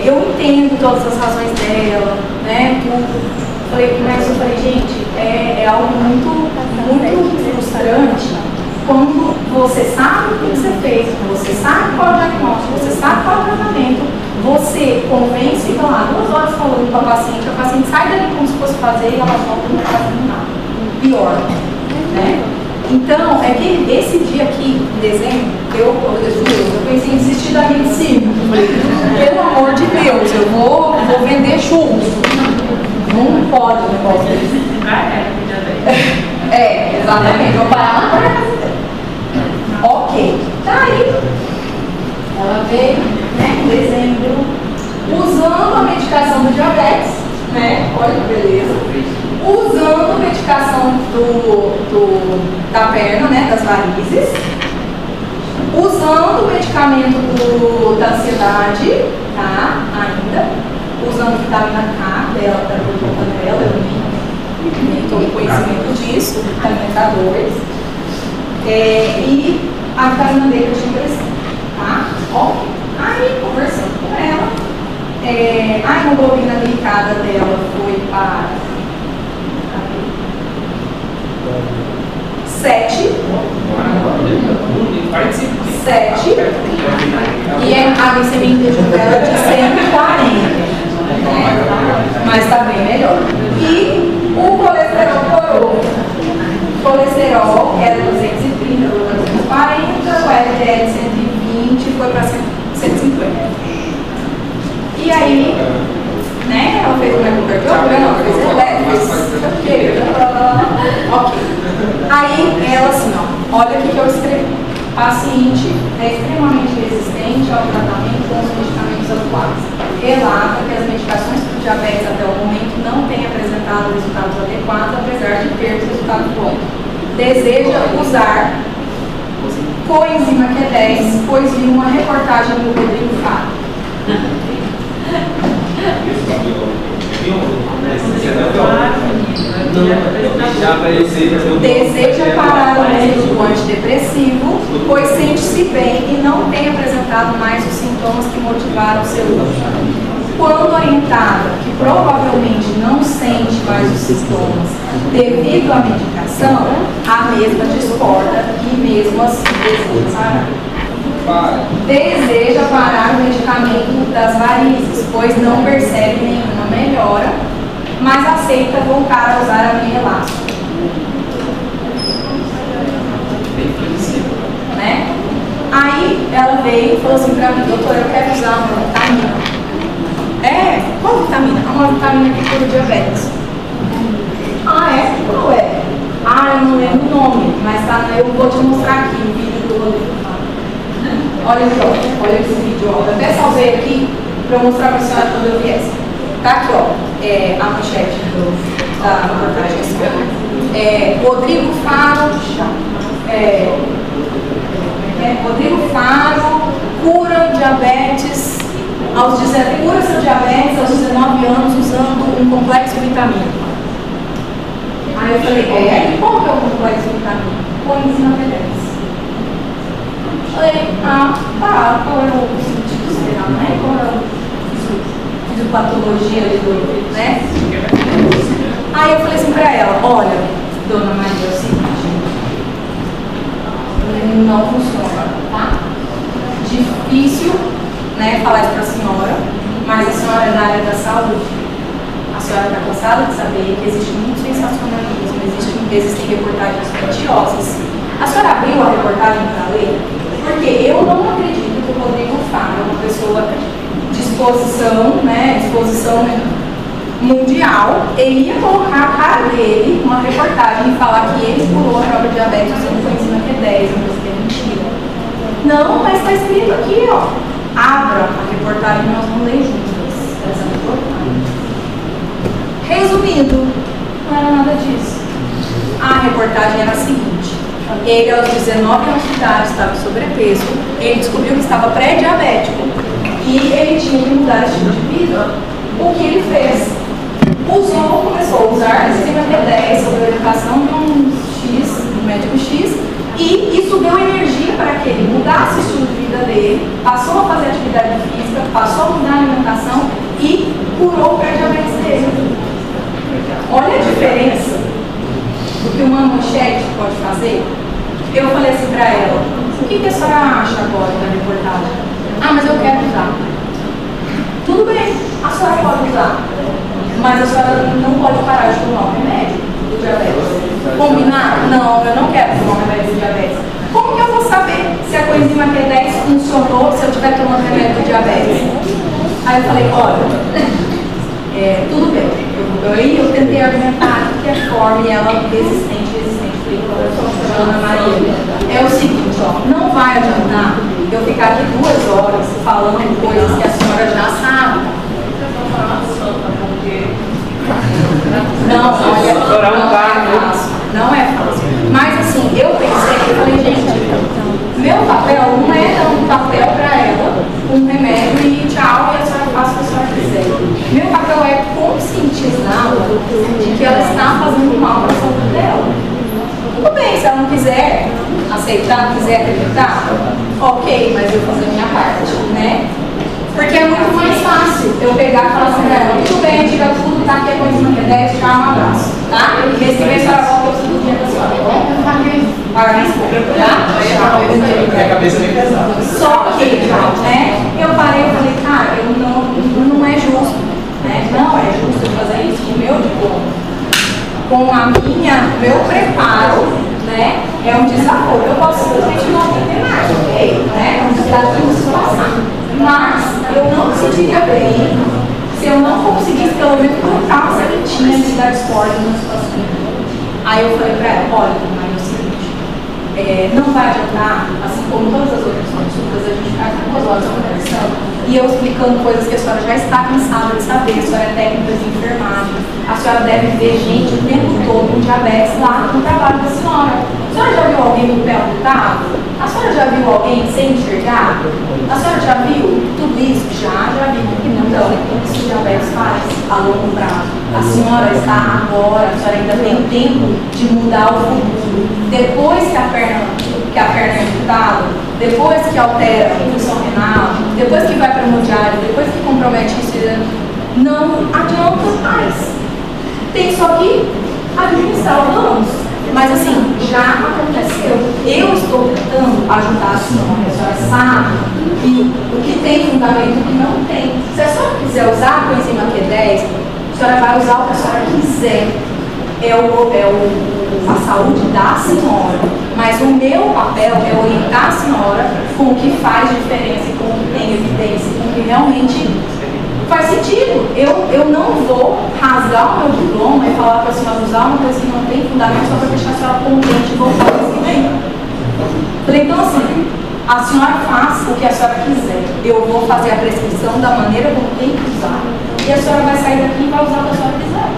eu entendo todas as razões dela, né? Mas eu falei, gente, é algo muito frustrante quando você sabe o que você fez, você sabe qual é o diagnóstico, você sabe qual é o tratamento, você convence e fica lá 2 horas falando com a paciente sai dali como se fosse fazer e ela volta e não faz nada. Pior, né? Então, é que esse dia aqui, em dezembro, eu pensei em desistir da medicina. Pelo amor de Deus, eu vou vender churros. Não pode um negócio desse. Exatamente, vou parar lá para casa dela. Ok, daí ela veio, né, em dezembro, usando a medicação do diabetes, né, olha que beleza, usando a medicação da perna, né, das varizes, usando o medicamento da ansiedade, tá, ainda, usando vitamina K dela, para a conta dela, eu nem estou conhecimento disso, vitamina K2, e a vitamina D que eu tinha preciso, tá? Ok. Aí, conversando com ela, a hemoglobina glicada dela foi para 7. E a glicemia em jejum dela de 140. Mas está bem melhor. E o colesterol coroa. O colesterol era 230, 240, o LDL 120 foi para 150. E aí, né, ela fez uma ecocardiograma, fez elétrico, ok. Aí ela assim, ó, olha o que eu escrevi. Paciente é extremamente resistente ao tratamento com os medicamentos atuais. Relata que as medicações para o diabetes até o momento não têm apresentado resultados adequados, apesar de ter resultados bons. Deseja usar coenzima Q10, pois viu uma reportagem do Rodrigo Fábio. Deseja parar o uso do antidepressivo, pois sente-se bem e não tem apresentado mais os sintomas que motivaram o seu uso. Quando orientada que provavelmente não sente mais os sintomas devido à medicação, a mesma discorda e mesmo assim deseja parar o medicamento das varizes, pois não percebe nenhuma melhora, mas aceita voltar a usar a via elástica. Né? Aí ela veio e falou assim pra mim: doutora, eu quero usar uma vitamina. Qual vitamina? Uma vitamina que cura o diabetes. Qual é? Eu não lembro o nome, mas tá, eu vou te mostrar aqui o vídeo do Rodrigo. Olha aqui, ó, olha esse vídeo, ó. Eu até salvei aqui para eu mostrar para a senhora quando eu viesse. Tá aqui, ó, a manchete da reportagem. Rodrigo Faro, Rodrigo Faro cura diabetes cura seu diabetes aos 19 anos usando um complexo vitamínico. Aí eu falei, qual que é o complexo vitamínico? Coenzima Q10. Falei, qual é o sentido, será, né? Qual é a fisiopatologia ali do, né? funciona, tá? Difícil, né, falar isso para a senhora, mas a senhora é da área da saúde. A senhora está cansada de saber que existe muito sensacionalismo, existem reportagens mentiosas. A senhora abriu a reportagem para ler? Porque eu não acredito que o Rodrigo Fábio é uma pessoa de exposição, né, exposição mundial, ele ia colocar a cara dele numa reportagem e falar que ele pulou a prova de diabetes usando coenzima Q10, uma coisa que é mentira. Não, mas está escrito aqui, ó. Abra a reportagem e nós vamos ler juntas essa reportagem. Resumindo, não era nada disso. A reportagem era a seguinte: ele, aos 19 anos de idade, estava sobrepeso, ele descobriu que estava pré-diabético e ele tinha que mudar o estilo de vida. O que ele fez? Começou a usar coenzima Q10 sob a orientação de um médico X, e isso deu energia para que ele mudasse o estilo de vida dele, passou a fazer atividade física, passou a mudar a alimentação e curou o pré-diabetes dele. Olha a diferença do que uma manchete pode fazer. Eu falei assim para ela: o que a senhora acha agora da reportagem? Ah, mas eu quero usar. Tudo bem, a senhora pode usar, mas a senhora não pode parar de tomar o remédio do diabetes. Combinar? Não, eu não quero tomar o remédio do diabetes. Como que eu vou saber se a coenzima Q10 funcionou se eu estiver tomando remédio do diabetes? Aí eu falei: olha, tudo bem. Eu tentei argumentar que a forma e ela resistente. Falei: Ana Maria, é o seguinte, ó, não vai adiantar eu ficar aqui 2 horas falando coisas que a senhora já sabe. Não, não é fácil. Mas assim, eu pensei, eu falei: gente, meu papel não é dar um papel para ela, um remédio e tchau, e a senhora faça o que a senhora quiser. Meu papel é conscientizá-la de que ela está fazendo mal para a saúde dela. Tudo bem, se ela não quiser aceitar, não quiser acreditar, ok, mas eu vou fazer a minha parte, né? Porque é muito mais fácil eu pegar e falar assim: muito bem, diga tudo, tá aqui a coenzima Q10, tchau, um abraço, tá? Mês que vem a senhora volta, eu preciso do dia da senhora, tá bom? Minha cabeça nem pesada. Só que, né, eu parei e falei: cara, não é justo, né? Não é justo eu fazer isso com o meu diploma, com meu preparo, né? É um desafio. Eu posso simplesmente não entender mais, ok? Né? É um desafio de se passar. Mas eu não me sentiria bem se eu não conseguisse pelo menos plantar uma sementinha de dar esporte na situação. Aí eu falei para ela: olha, mas é o seguinte, não vai adiantar, assim como todas as outras consultas, a gente ficar 2 horas conversando e eu explicando coisas que a senhora já está cansada de saber. A senhora é técnica de enfermagem, a senhora deve ver gente o tempo todo com diabetes lá no trabalho da senhora. A senhora já viu alguém com o pé amputado? A senhora já viu alguém sem enxergar? A senhora já viu tudo isso? Já vi. Então, isso o diabetes faz a longo prazo. A senhora está agora, a senhora ainda tem tempo de mudar o futuro. Depois que a perna é amputada, depois que altera a função renal, depois que vai para a hemodiálise, depois que compromete isso, não adianta mais. Tem só que administrar os danos. Mas assim, já aconteceu. Eu estou tentando ajudar a senhora sabe que o que tem fundamento e o que não tem. Se a senhora quiser usar a coenzima Q10, a senhora vai usar o que a senhora quiser. A saúde da senhora. Mas o meu papel é orientar a senhora com o que faz diferença, com o que tem evidência, com o que realmente faz sentido. Eu não vou rasgar o meu diploma e falar para a senhora usar uma coisa que não tem fundamento só para deixar a senhora contente e voltar para esse bem. Falei: então assim, a senhora faz o que a senhora quiser. Eu vou fazer a prescrição da maneira como tem que usar. E a senhora vai sair daqui e vai usar o que a senhora quiser.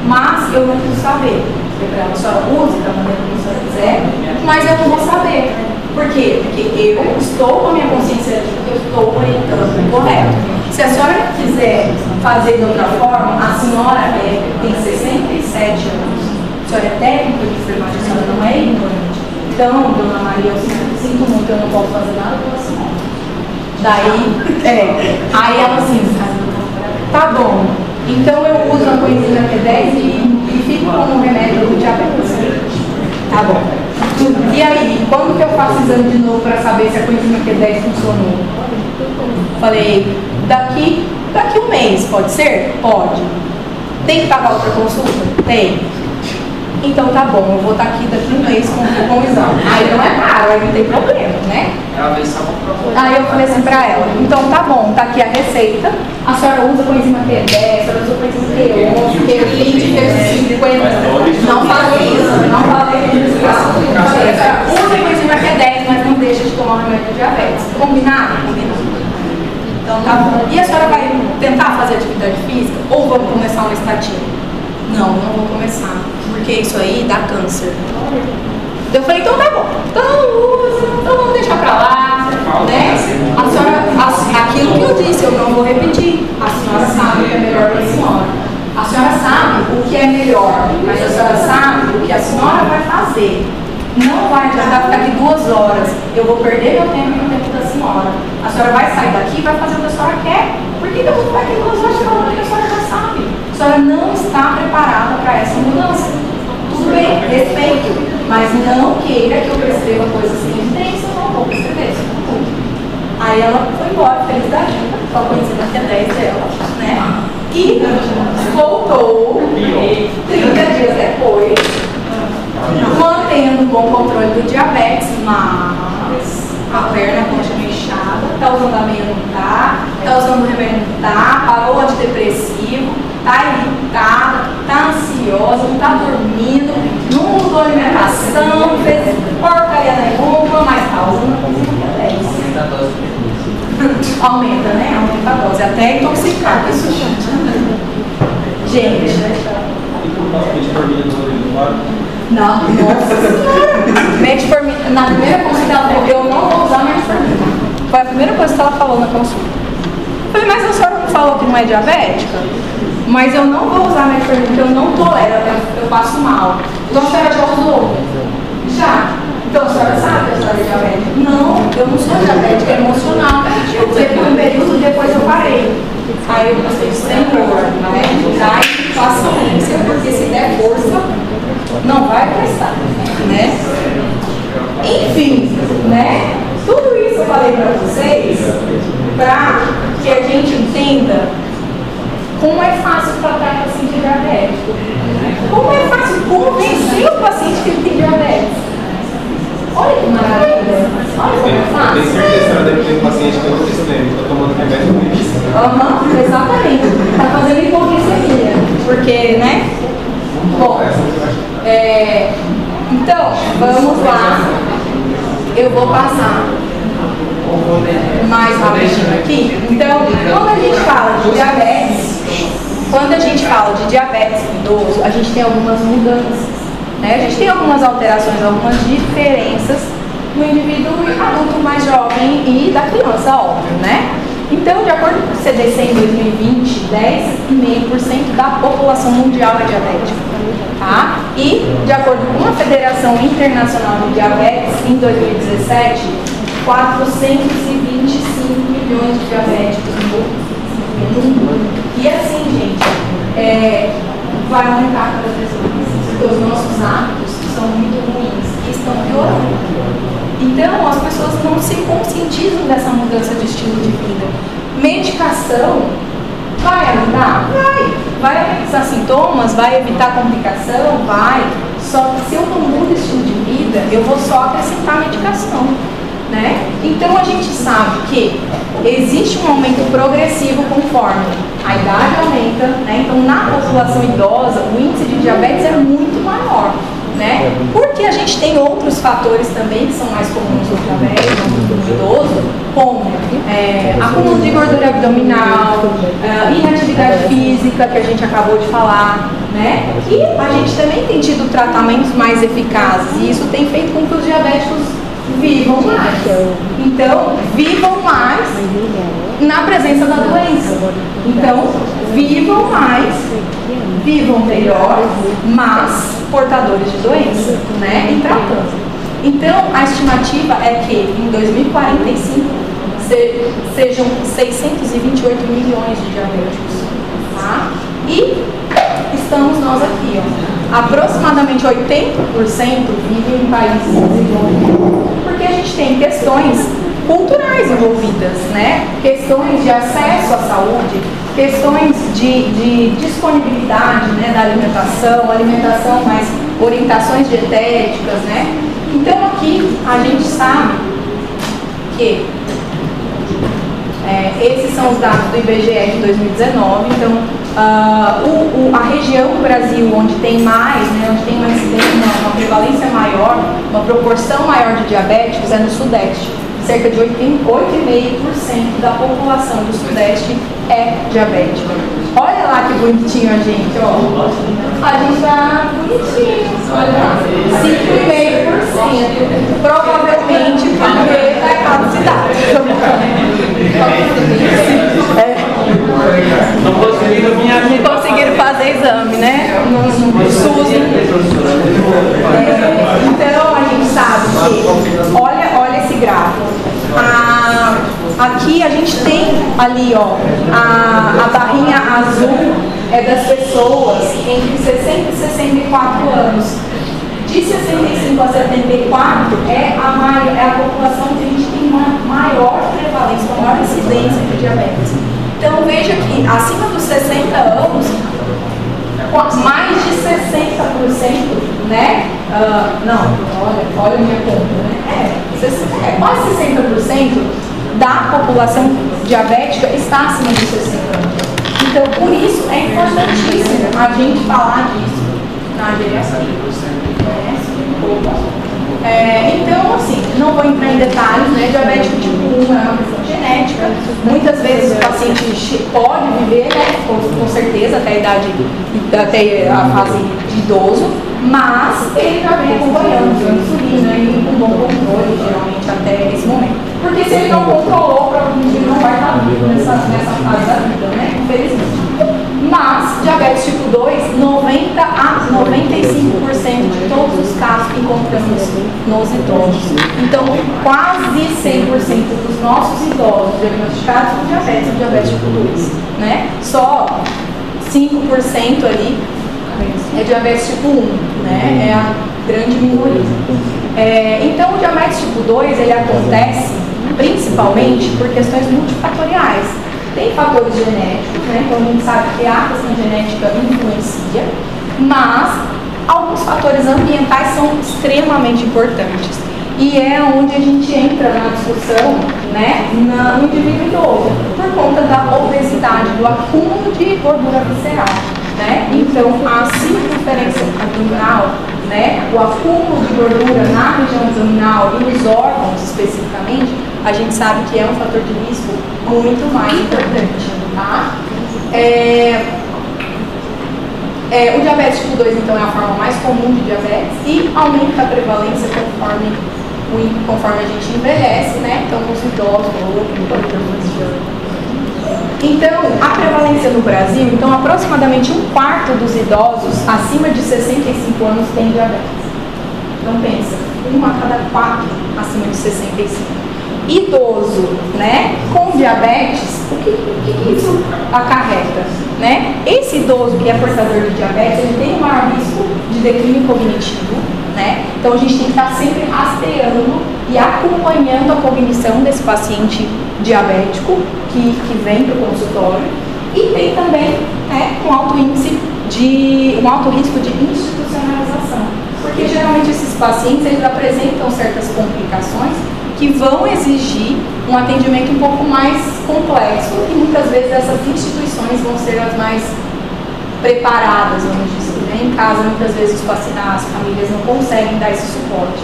Mas eu não preciso saber. A senhora use da maneira como a senhora quiser, mas eu não vou saber. Por quê? Porque eu estou com a minha consciência de que eu estou orientando correto. Se a senhora quiser fazer de outra forma, a senhora tem 67 anos. A senhora é técnica de enfermagem, a senhora não é ignorante. Então, dona Maria, eu sinto muito, eu não posso fazer nada pela senhora. Daí, aí ela assim: tá bom, então eu uso a coenzima Q10 e fico com o remédio do diabetes. Tá bom. E aí, quando que eu faço o exame de novo para saber se a coenzima Q10 funcionou? Falei, daqui um mês, pode ser? Pode. Tem que pagar outra consulta? Tem. Então tá bom, eu vou estar aqui daqui um mês com o exame. Aí não é caro, aí não tem problema, né? Ela veio só pra Aí eu falei assim pra ela, então tá bom, tá aqui a receita, a senhora usa coenzima Q10, a senhora usa coenzima Q11, Q20, Q50. Não falei isso, não falei isso. Falei, a senhora usa coenzima Q10, mas não deixa de tomar o remédio de diabetes. Combinado? Combinado. Então tá bom. E a senhora vai tentar fazer atividade física ou vamos começar uma estatina? Não vou começar, porque isso aí dá câncer. Eu falei, então tá bom, então usa, então vamos deixar pra lá, né? A senhora, aquilo que eu disse, eu não vou repetir. A senhora sabe o que é melhor para a senhora. A senhora sabe o que é melhor, mas a senhora sabe o que a senhora vai fazer. Não vai adiantar ficar aqui 2 horas. Eu vou perder meu tempo e o tempo da senhora. A senhora vai sair daqui e vai fazer o que a senhora quer. Por que eu vou ficar aqui 2 horas falando que a senhora já sabe? A senhora não está preparada para essa mudança. Tudo bem, respeito, mas não queira que eu prescreva coisas sem evidência, eu não vou prescrever isso. Aí ela foi embora, feliz da vida, com a coenzima Q10 dela, né? E voltou 30 dias depois, mantendo um bom controle do diabetes, mas a perna continua inchada, tá usando a meia, não tá usando o remédio, não tá, parou antidepressivo, tá irritada, tá ansiosa, não tá dormindo, não mudou a alimentação, fez porcaria nenhuma, mas tá usando a coenzima Q10. Aumenta, né? Aumenta a dose, até intoxicar, que isso gente. Não, nossa senhora. Metformina, na primeira consulta ela falou, eu não vou usar metformina. Foi a primeira coisa que ela falou na consulta. Eu falei, mas a senhora não falou que não é diabética? Mas eu não vou usar metformina porque eu não tolero, eu passo mal. Então a senhora já usou? Já. Então a senhora sabe que a senhora é diabética? Não, eu não sou diabética, é emocional. Eu teve um período, depois eu parei. Aí eu pensei, Senhor, né? Dai paciência, porque se der força, não vai prestar, né? Enfim, né? Tudo isso eu falei para vocês para que a gente entenda como é fácil tratar o paciente diabético. Como é fácil convencer o paciente que ele tem diabetes. Olha que maravilha. Olha como é fácil. Tem certeza que a senhora deve ter um paciente que é muito extremo, está tomando remédio com isso. Exatamente. Está fazendo hipoglicemia. Porque, né? Bom, então, vamos lá. Eu vou passar mais rapidinho aqui. Então, quando a gente fala de diabetes, idoso, a gente tem algumas mudanças, né? A gente tem algumas alterações, algumas diferenças no indivíduo adulto mais jovem e da criança, óbvio, né? Então, de acordo com o CDC em 2020, 10,5% da população mundial é diabética, tá? E, de acordo com a Federação Internacional de Diabetes, em 2017, 425 milhões de diabéticos no mundo. E assim, gente, vai aumentar cada vez mais, porque os nossos hábitos são muito ruins e estão piorando. Então, as pessoas não se conscientizam dessa mudança de estilo de vida. Medicação vai ajudar? Vai amenizar sintomas? Vai evitar complicação? Vai. Só que se eu não mudo o estilo de vida, eu vou só acrescentar medicação, né? Então, a gente sabe que existe um aumento progressivo conforme a idade aumenta, né? Então, na população idosa, o índice de diabetes é muito maior, né? Porque a gente tem outros fatores também que são mais comuns no diabetes, no idoso, como acúmulo de gordura abdominal, inatividade física, que a gente acabou de falar, né? E a gente também tem tido tratamentos mais eficazes, e isso tem feito com que os diabéticos vivam mais. Então, vivam mais na presença da doença. Então, vivam mais, vivam melhor, mas portadores de doença, né? E tratando. Então, a estimativa é que em 2045 sejam 628 milhões de diabéticos, tá? E estamos nós aqui, ó. aproximadamente 80% vivem em países desenvolvidos, porque a gente tem questões culturais envolvidas, né? Questões de acesso à saúde, questões de disponibilidade, né, da alimentação mais orientações dietéticas, né? Então aqui a gente sabe que esses são os dados do IBGE de 2019, então a região do Brasil onde tem mais, né, onde tem uma incidência, uma prevalência maior, uma proporção maior de diabéticos é no Sudeste. Cerca de 8,5% da população do Sudeste é diabética. Olha lá que bonitinho a gente, ó. A gente tá bonitinho, olha lá. 5,5%. Provavelmente porque tá errado a cidade. Não conseguiram fazer exame, né? No SUS. Então a gente sabe que, olha esse gráfico. Aqui a gente tem ali, ó, a barrinha azul é das pessoas entre 60 e 64 anos. De 65 a 74 é a população que a gente tem uma maior prevalência, uma maior incidência de diabetes. Então veja que acima dos 60 anos, mais de 60%, né? Olha a minha conta, né? Quase 60% da população diabética está acima de 60 anos. Então, por isso é importantíssimo a gente falar disso na geração. Então, assim, não vou entrar em detalhes, né? Diabético tipo 1 é uma questão genética. Muitas vezes o paciente pode viver, né? Com certeza, até a fase de idoso, mas ele já vem acompanhando a insulina e com bom controle, geralmente, até esse momento. Porque se ele não controlou, provavelmente ele não vai estar vivo nessa fase da vida, né? Infelizmente. Mas, diabetes tipo 2, 90 a 95% de todos os casos que encontramos nos idosos. Então, quase 100% dos nossos idosos diagnosticados com diabetes tipo 2, né? Só 5% ali é diabetes tipo 1, né? É a grande minoria. Então, o diabetes tipo 2, ele acontece principalmente por questões multifatoriais. Tem fatores genéticos, né? Então a gente sabe que a questão genética influencia, mas alguns fatores ambientais são extremamente importantes. E é onde a gente entra na discussão, né, no indivíduo idoso, por conta da obesidade, do acúmulo de gordura visceral, né? Então a circunferência abdominal, né, o acúmulo de gordura na região abdominal e nos órgãos especificamente, a gente sabe que é um fator de risco muito mais importante, tá? O diabetes tipo 2, então, é a forma mais comum de diabetes e aumenta a prevalência conforme a gente envelhece, né? Então, os idosos, então, a prevalência no Brasil, então, aproximadamente 1/4 dos idosos acima de 65 anos tem diabetes. Então, pensa, 1 a cada 4 acima de 65. Idoso, né, com diabetes, o que isso acarreta, né? Esse idoso que é portador de diabetes, ele tem um maior risco de declínio cognitivo, né? Então a gente tem que estar sempre rastreando e acompanhando a cognição desse paciente diabético que vem para o consultório e tem também, né, um alto risco de institucionalização, porque geralmente esses pacientes eles apresentam certas complicações que vão exigir um atendimento um pouco mais complexo e muitas vezes essas instituições vão ser as mais preparadas, vamos dizer, né? Em casa, muitas vezes as famílias não conseguem dar esse suporte.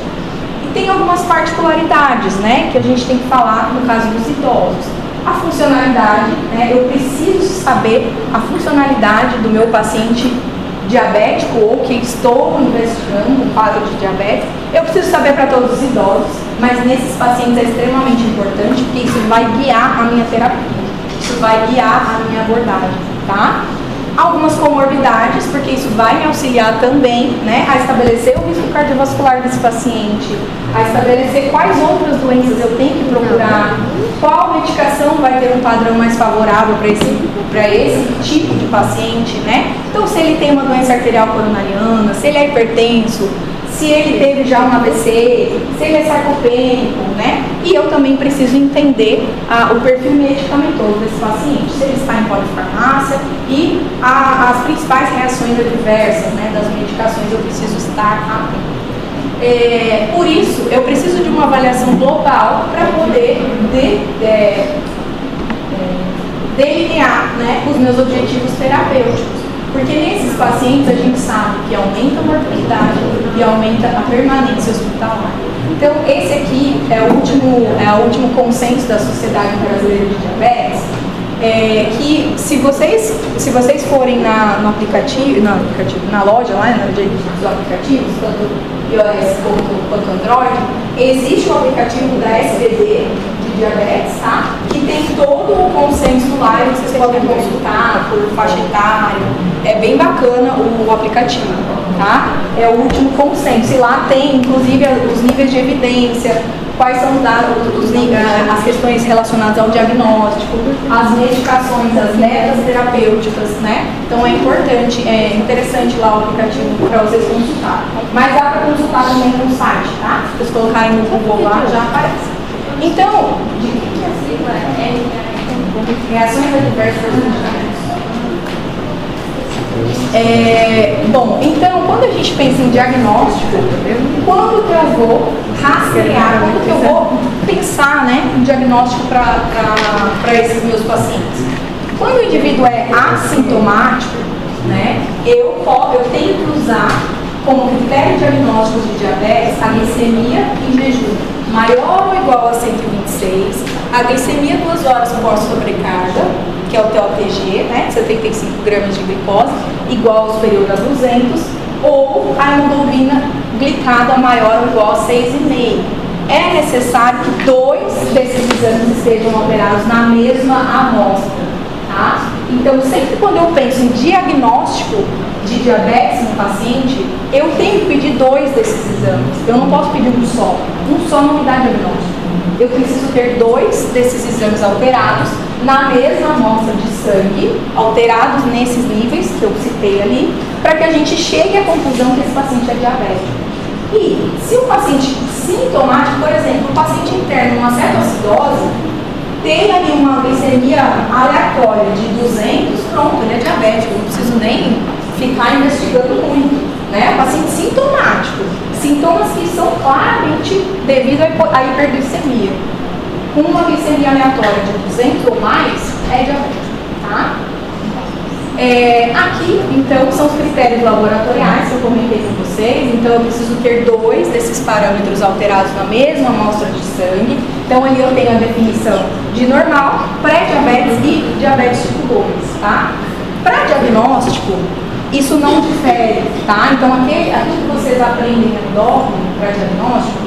E tem algumas particularidades, né, que a gente tem que falar no caso dos idosos. A funcionalidade, né, eu preciso saber a funcionalidade do meu paciente diabético ou que estou investigando um quadro de diabetes, eu preciso saber para todos os idosos, mas nesses pacientes é extremamente importante porque isso vai guiar a minha terapia, isso vai guiar a minha abordagem, tá? algumas comorbidades, porque isso vai me auxiliar também, né, a estabelecer o risco cardiovascular desse paciente, a estabelecer quais outras doenças eu tenho que procurar, qual medicação vai ter um padrão mais favorável para esse tipo de paciente, né? Então, se ele tem uma doença arterial coronariana, se ele é hipertenso, se ele teve já um AVC, se ele é sarcopênico, né? E eu também preciso entender o perfil medicamentoso desse paciente, se ele está em polifarmácia e as principais reações adversas, né, das medicações eu preciso estar atento. Por isso, eu preciso de uma avaliação global para poder delinear, né, os meus objetivos terapêuticos. Porque nesses pacientes a gente sabe que aumenta a mortalidade e aumenta a permanência hospitalar. Então, esse aqui é o último consenso da Sociedade Brasileira de Diabetes, que se vocês forem no aplicativo, na loja lá, na loja dos aplicativos, tanto iOS quanto Android, existe o aplicativo da SBD de diabetes, tá? Que tem todo o consenso lá e vocês podem consultar por faixa etária. É bem bacana o aplicativo, tá? É o último consenso. E lá tem, inclusive, os níveis de evidência, quais são as questões relacionadas ao diagnóstico, as medicações, as metas terapêuticas, né? Então é importante, é interessante lá o aplicativo para vocês consultarem. Mas dá para consultar também no site, tá? Se vocês colocarem no Google lá, já aparece. Então, o que a sigla é? Reações adversas dos medicamentos. Bom, então, quando a gente pensa em diagnóstico, quando que eu vou rastrear, quando que eu vou pensar, né, em diagnóstico para esses meus pacientes? Quando o indivíduo é assintomático, né, eu tenho que usar como critério diagnóstico de diabetes a glicemia em jejum maior ou igual a 126, a glicemia 2 horas pós-sobrecarga, que é o TOTG, né, 75 gramas de glicose, igual ao superior a 200, ou a hemoglobina glicada maior ou igual a 6,5. É necessário que 2 desses exames estejam operados na mesma amostra, tá? Então, sempre quando eu penso em diagnóstico de diabetes no paciente, eu tenho que pedir 2 desses exames. Eu não posso pedir um só não me dá diagnóstico. Eu preciso ter 2 desses exames alterados na mesma amostra de sangue, alterados nesses níveis que eu citei ali, para que a gente chegue à conclusão que esse paciente é diabético. E se o paciente sintomático, por exemplo, o paciente interno numa cetoacidose, tem ali uma glicemia aleatória de 200, pronto, ele é diabético, eu não preciso nem ficar investigando muito, né? O paciente sintomático, sintomas que são claramente devido à hiperglicemia. Com uma glicemia aleatória de 200 ou mais, é diabético, tá? Aqui, então, são os critérios laboratoriais que eu comentei com vocês. Então, eu preciso ter 2 desses parâmetros alterados na mesma amostra de sangue. Então, ali eu tenho a definição de normal, pré-diabetes e diabetes tipo 2, tá? Para diagnóstico, isso não difere, tá? Então, aquilo que vocês aprendem no endócrino para diagnóstico,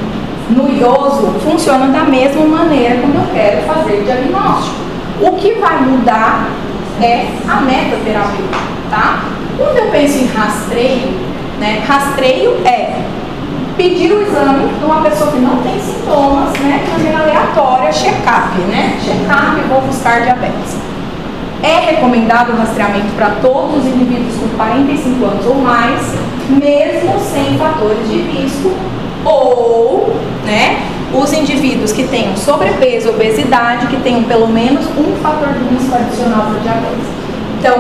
no idoso, funciona da mesma maneira como eu quero fazer diagnóstico. O que vai mudar é a meta terapêutica, tá? Quando eu penso em rastreio, né? Rastreio é pedir o exame de uma pessoa que não tem sintomas, né? De maneira aleatória, check-up, né? Check-up, vou buscar diabetes. É recomendado o rastreamento para todos os indivíduos com 45 anos ou mais, mesmo sem fatores de risco, ou, né, os indivíduos que tenham sobrepeso, obesidade, que tenham pelo menos um fator de risco adicional para diabetes. Então,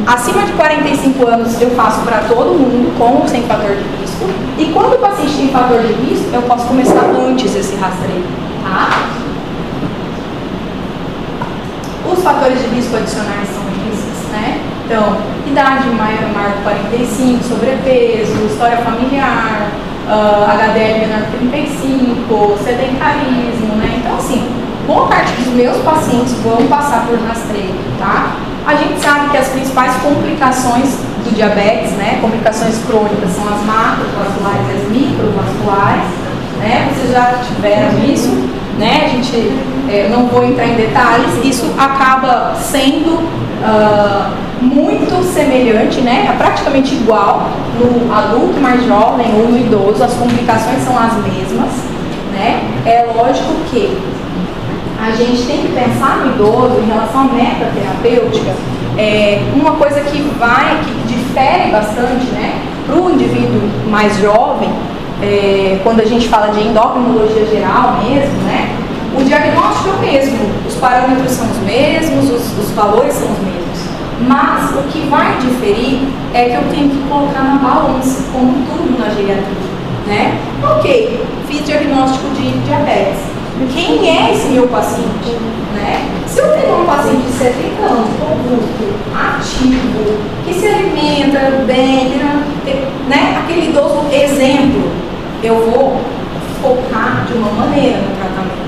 acima de 45 anos eu faço para todo mundo, com ou sem fator de risco, e quando o paciente tem fator de risco, eu posso começar antes esse rastreio, tá? Os fatores de risco adicionais são esses, né? Então, idade maior que 45, sobrepeso, história familiar, HDL menor que 35, sedentarismo, né? Então, assim, boa parte dos meus pacientes vão passar por rastreio, tá? A gente sabe que as principais complicações do diabetes, né? Complicações crônicas são as macrovasculares e as microvasculares, né? Vocês já tiveram isso, né? A gente, não vou entrar em detalhes, isso acaba sendo muito semelhante, né? É praticamente igual no adulto mais jovem ou no idoso, as complicações são as mesmas, né? É lógico que a gente tem que pensar no idoso em relação à meta terapêutica, uma coisa que difere bastante, né? Para o indivíduo mais jovem, quando a gente fala de endocrinologia geral mesmo, né? O diagnóstico é o mesmo, os parâmetros são os mesmos, os valores são os mesmos. Mas o que vai diferir é que eu tenho que colocar na balança, como tudo na geriatria, né? Ok, fiz diagnóstico de diabetes. Quem é esse meu paciente? Né? Se eu tenho um paciente de 70 anos, robusto, ativo, que se alimenta bem, né? Aquele idoso exemplo, eu vou focar de uma maneira no tratamento.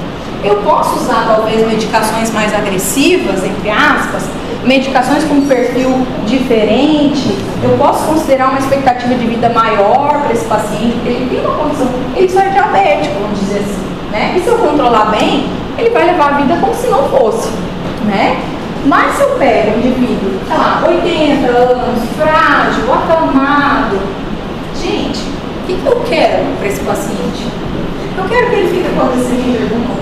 Eu posso usar talvez medicações mais agressivas, entre aspas, medicações com um perfil diferente. Eu posso considerar uma expectativa de vida maior para esse paciente, porque ele tem uma condição, ele só é diabético, vamos dizer assim, né? E se eu controlar bem, ele vai levar a vida como se não fosse, né? Mas se eu pego um indivíduo, sei lá, 80 anos, frágil, acamado, gente, o que eu quero para esse paciente? Eu quero que ele fique com a glicemia em algum momento.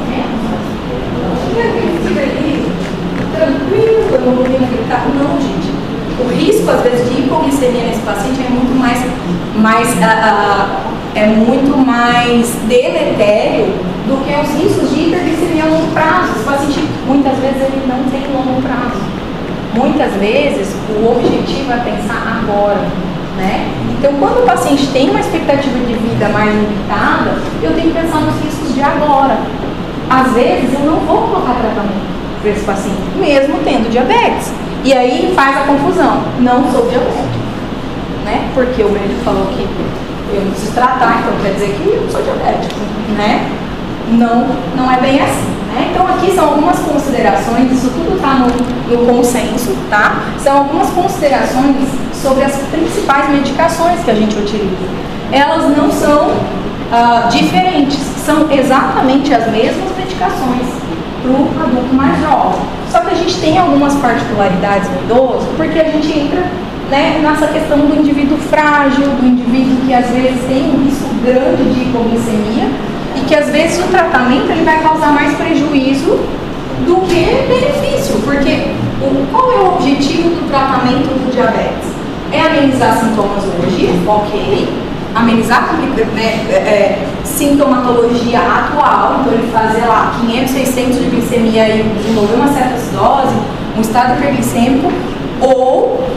Eu quero que ele fique ali, tranquilo, eu não vou vir gritar. Não, gente. O risco, às vezes, de hipoglicemia nesse paciente é muito mais deletério do que os riscos de hiperglicemia a longo prazo. Esse paciente, muitas vezes, ele não tem longo prazo. Muitas vezes, o objetivo é pensar agora, né? Então, quando o paciente tem uma expectativa de vida mais limitada, eu tenho que pensar nos riscos de agora. Às vezes, eu não vou colocar tratamento para esse paciente, mesmo tendo diabetes. E aí faz a confusão. Não sou diabético, né? Porque o médico falou que eu não preciso tratar, então quer dizer que eu não sou diabético, né? Não é bem assim, né? Então aqui são algumas considerações, isso tudo está no consenso, tá? São algumas considerações sobre as principais medicações que a gente utiliza. Elas não são diferentes, são exatamente as mesmas medicações para o adulto mais jovem. Só que a gente tem algumas particularidades no idoso, porque a gente entra, né, nessa questão do indivíduo frágil, do indivíduo que às vezes tem um risco grande de hipoglicemia e que às vezes o tratamento ele vai causar mais prejuízo do que benefício, porque qual é o objetivo do tratamento do diabetes? É amenizar sintomas hoje, ok, amenizar sintomatologia atual, então ele fazer lá 500, 600 de glicemia e desenvolver uma certa acidose, um estado hiperglicêmico, ou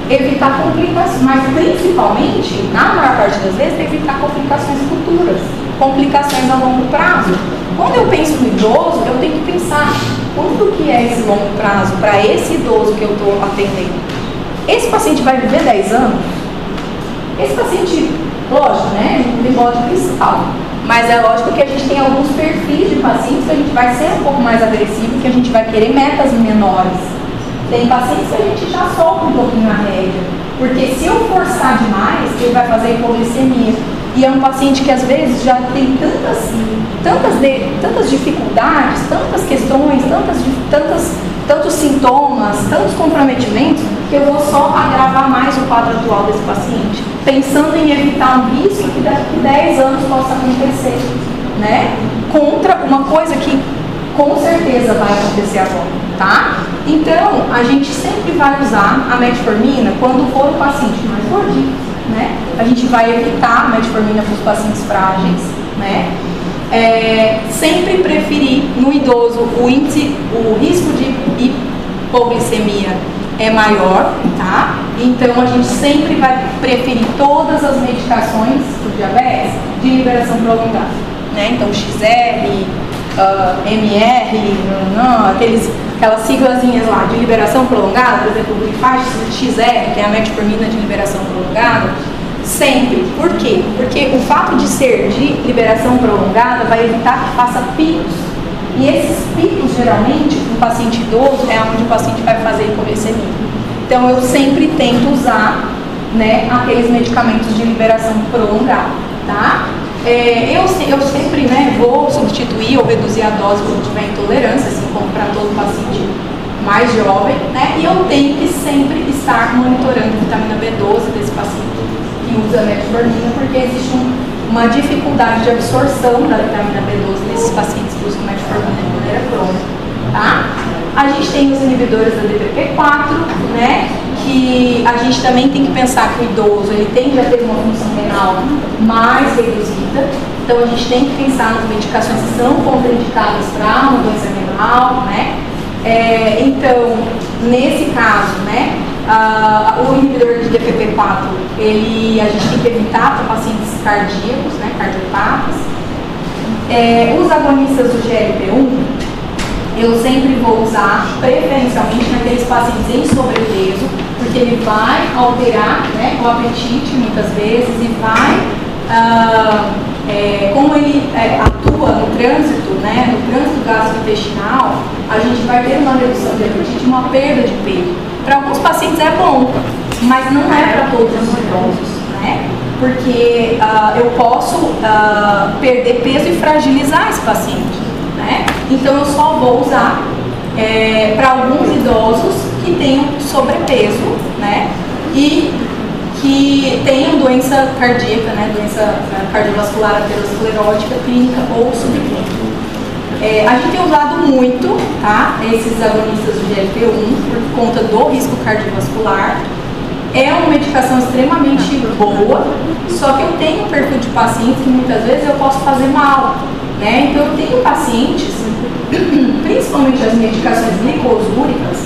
evitar complicações, mas principalmente, na maior parte das vezes, evitar complicações futuras, complicações a longo prazo. Quando eu penso no idoso, eu tenho que pensar quanto que é esse longo prazo para esse idoso que eu estou atendendo. Esse paciente vai viver 10 anos? Esse paciente, lógico, né, não tem bode principal, mas é lógico que a gente tem alguns perfis de pacientes que a gente vai ser um pouco mais agressivo, que a gente vai querer metas menores. Tem pacientes que a gente já solta um pouquinho a rédea, porque se eu forçar demais, ele vai fazer hipoglicemia. E é um paciente que às vezes já tem tantas dificuldades, tantas questões, tantos sintomas, tantos comprometimentos, que eu vou só agravar mais o quadro atual desse paciente, pensando em evitar um risco que daqui a 10 anos possa acontecer, né? Contra uma coisa que com certeza vai acontecer agora, tá? Então, a gente sempre vai usar a metformina quando for o paciente mais gordinho, né? A gente vai evitar a metformina para os pacientes frágeis, né? Sempre preferir no idoso o risco de hipoglicemia é maior, tá? Então a gente sempre vai preferir todas as medicações do diabetes de liberação prolongada, né? Então XR, MR, aquelas siglazinhas lá de liberação prolongada, por exemplo, o Grifage XR, que é a metformina de liberação prolongada, sempre. Por quê? Porque o fato de ser de liberação prolongada vai evitar que faça picos. E esses picos, geralmente, no paciente idoso, é onde o paciente vai fazer hipoglicemia. Então, eu sempre tento usar, né, aqueles medicamentos de liberação prolongada, tá? Eu sempre, né, vou substituir ou reduzir a dose quando tiver intolerância, assim como para todo paciente mais jovem, né? E eu tenho que sempre estar monitorando a vitamina B12 desse paciente que usa metformina, porque existe uma dificuldade de absorção da vitamina B12 nesses pacientes que usam metformina de maneira crônica, tá? A gente tem os inibidores da DPP-4, né? Que a gente também tem que pensar que o idoso ele tende a ter uma função renal mais reduzida, então a gente tem que pensar nas medicações que são contraindicadas para uma doença renal, né? Então, nesse caso, né, o inibidor de DPP-4, a gente tem que evitar para pacientes cardíacos, né, cardiopatas. Os agonistas do GLP-1, eu sempre vou usar preferencialmente naqueles pacientes em sobrepeso, porque ele vai alterar, né, o apetite muitas vezes e vai, como ele atua no trânsito, né, no trânsito gastrointestinal, a gente vai ter uma redução de apetite e uma perda de peso. Para alguns pacientes é bom, mas não é para todos os idosos, né? Porque eu posso perder peso e fragilizar esse paciente, né? Então eu só vou usar para alguns idosos que tenham sobrepeso, né? E que tenham doença cardíaca, né? Doença cardiovascular aterosclerótica clínica ou subclínica. A gente tem usado muito, tá, esses agonistas do GLP-1 por conta do risco cardiovascular. É uma medicação extremamente boa, só que eu tenho um perfil de pacientes que muitas vezes eu posso fazer mal, né? Então eu tenho pacientes, principalmente as medicações glicosúricas,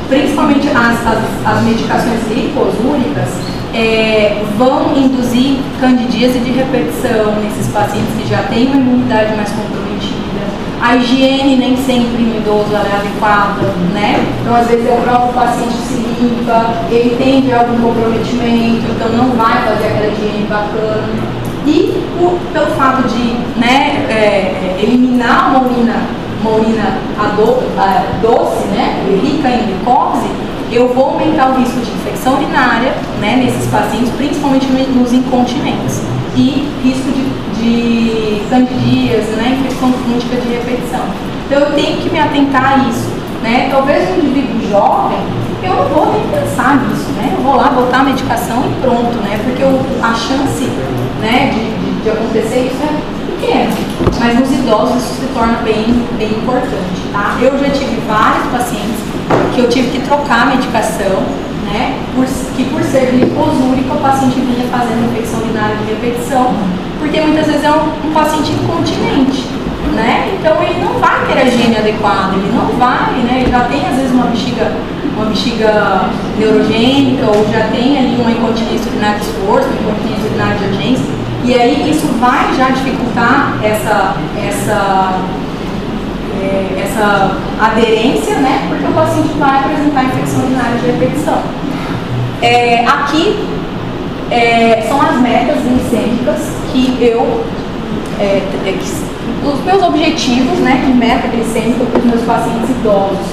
principalmente as medicações glicosúricas, vão induzir candidíase de repetição nesses pacientes que já têm uma imunidade mais comprometida. A higiene nem sempre no idoso é adequada, né? Então, às vezes, o próprio paciente se limpa, ele tem algum comprometimento, então não vai fazer aquela higiene bacana. E pelo fato de, né, eliminar uma urina doce, né, rica em glicose, eu vou aumentar o risco de infecção urinária, né, nesses pacientes, principalmente nos incontinentes, e risco de candidíase, né, infecção fúngica de repetição. Então eu tenho que me atentar a isso, né? Talvez um indivíduo jovem, eu não vou nem pensar nisso, né? Eu vou lá botar a medicação e pronto, né? Porque a chance, né, de acontecer isso é pequena, mas nos idosos isso se torna bem importante, tá? Eu já tive vários pacientes que eu tive que trocar a medicação, né, que por ser glicosúrica o paciente vinha fazendo infecção urinária de repetição, porque muitas vezes é um paciente incontinente, né, então ele não vai ter a higiene adequada, ele não vai, né, ele já tem às vezes uma bexiga neurogênica, ou já tem ali uma incontinência urinária de esforço, uma incontinência urinária de urgência, e aí isso vai já dificultar essa aderência, né? Porque o paciente vai apresentar infecção urinária de repetição. Aqui são as metas glicêmicas que os meus objetivos, né, de meta glicêmica para os meus pacientes idosos.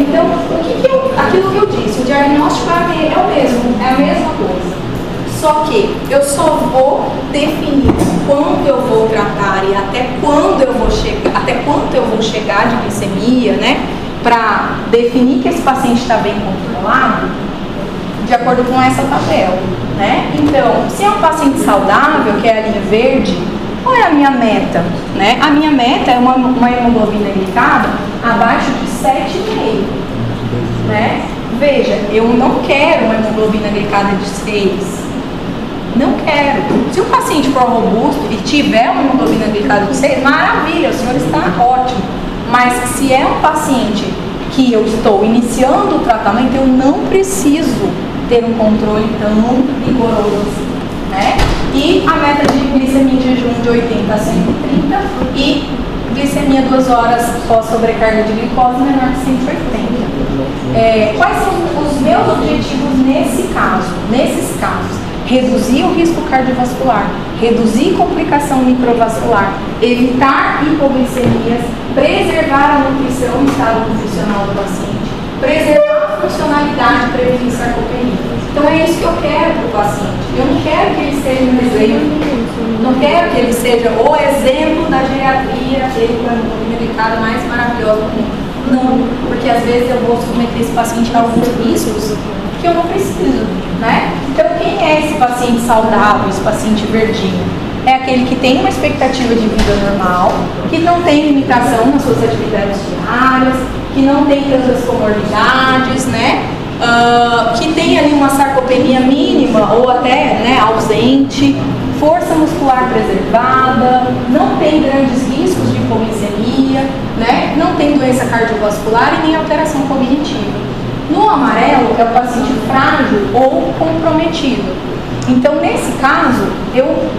Então, aquilo que eu disse, o diagnóstico é o mesmo, é a mesma coisa. Só que eu só vou definir quando eu vou tratar e até quando eu vou chegar de glicemia, né, para definir que esse paciente está bem controlado, de acordo com essa tabela, né? Então, se é um paciente saudável, que é a linha verde, qual é a minha meta, né? A minha meta é uma hemoglobina glicada abaixo de 7,5, né? Veja, eu não quero uma hemoglobina glicada de 6. Não quero. Se o paciente for robusto e tiver uma hemoglobina glicada de 6, maravilha, o senhor está ótimo. Mas se é um paciente que eu estou iniciando o tratamento, eu não preciso ter um controle tão rigoroso assim, né? E a meta de glicemia em jejum de 80 a 130 e glicemia 2 horas pós sobrecarga de glicose menor que 180. Quais são os meus objetivos nesses casos? Reduzir o risco cardiovascular, reduzir complicação microvascular, evitar hipoglicemias, preservar a nutrição e o estado nutricional do paciente, preservar a funcionalidade e prevenir sarcopenia. Então é isso que eu quero para o paciente. Eu não quero que ele esteja no desenho Não quero que ele seja o exemplo da geriatria, aquele com a hemoglobina glicada mais maravilhosa do mundo. Não, porque às vezes eu vou submeter esse paciente a alguns riscos que eu não preciso, né? Então, quem é esse paciente saudável, esse paciente verdinho? É aquele que tem uma expectativa de vida normal, que não tem limitação nas suas atividades diárias, que não tem tantas comorbidades, né? Que tem ali uma sarcopenia mínima ou até, né, ausente, força muscular preservada, não tem grandes riscos de hipoglicemia, né? Não tem doença cardiovascular e nem alteração cognitiva. No amarelo é o paciente frágil ou comprometido. Então, nesse caso, eu